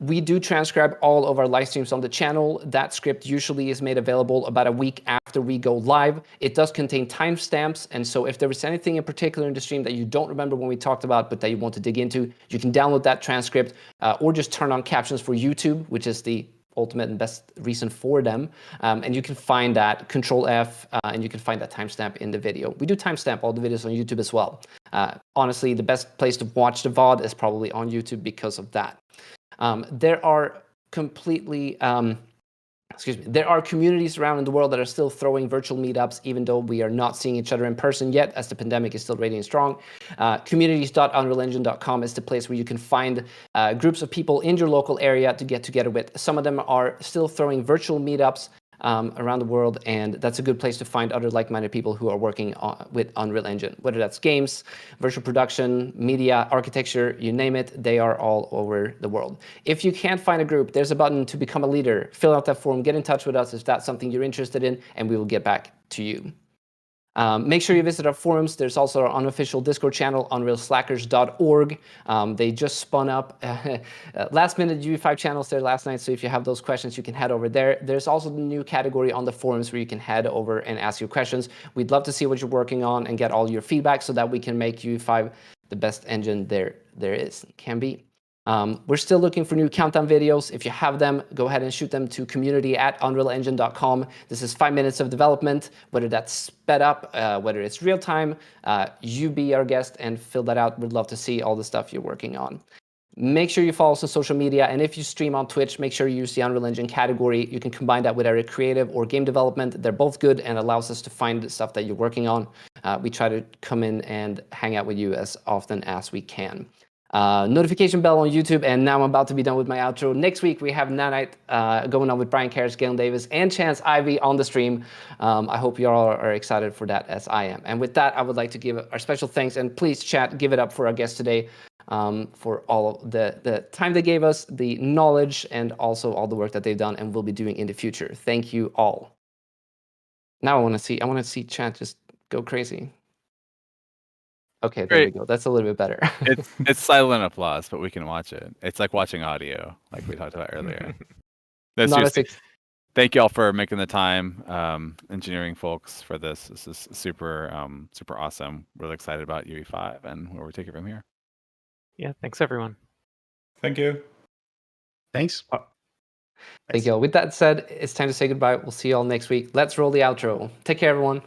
F: We do transcribe all of our live streams on the channel. That script usually is made available about a week after we go live. It does contain timestamps, and so if there was anything in particular in the stream that you don't remember when we talked about, but that you want to dig into, you can download that transcript or just turn on captions for YouTube, which is the ultimate and best reason for them. And you can find that Control F, and you can find that timestamp in the video. We do timestamp all the videos on YouTube as well. Honestly, the best place to watch the VOD is probably on YouTube because of that. There are there are communities around in the world that are still throwing virtual meetups, even though we are not seeing each other in person yet, as the pandemic is still raging strong. Communities.unrealengine.com is the place where you can find groups of people in your local area to get together with. Some of them are still throwing virtual meetups around the world, and that's a good place to find other like-minded people who are working with Unreal Engine, whether that's games, virtual production, media, architecture, you name it, they are all over the world. If you can't find a group, there's a button to become a leader. Fill out that form, get in touch with us if that's something you're interested in, and we will get back to you. Make sure you visit our forums. There's also our unofficial Discord channel, unrealslackers.org. They just spun up last-minute UE5 channels there last night, so if you have those questions, you can head over there. There's also the new category on the forums where you can head over and ask your questions. We'd love to see what you're working on and get all your feedback so that we can make UE5 the best engine there is, can be. We're still looking for new countdown videos. If you have them, go ahead and shoot them to community@unrealengine.com. This is 5 minutes of development, whether that's sped up, whether it's real time. You be our guest and fill that out. We'd love to see all the stuff you're working on. Make sure you follow us on social media, and if you stream on Twitch, make sure you use the Unreal Engine category. You can combine that with either creative or game development. They're both good and allows us to find the stuff that you're working on. We try to come in and hang out with you as often as we can. Notification bell on YouTube, and now I'm about to be done with my outro. Next week, we have Nanite going on with Brian Karras, Galen Davis, and Chance Ivy on the stream. I hope you all are excited for that as I am. And with that, I would like to give our special thanks, and please, chat, give it up for our guest today for all of the time they gave us, the knowledge, and also all the work that they've done and will be doing in the future. Thank you all. Now I want to see chat just go crazy. Okay, there we go. That's a little bit better.
G: It's silent applause, but we can watch it. It's like watching audio, like we talked about earlier. Thank you all for making the time, engineering folks, for this. This is super awesome. Really excited about UE5 and where we take it from here.
I: Yeah, thanks everyone.
K: Thank you.
H: Thanks.
F: Thank you all. With that said, it's time to say goodbye. We'll see you all next week. Let's roll the outro. Take care, everyone.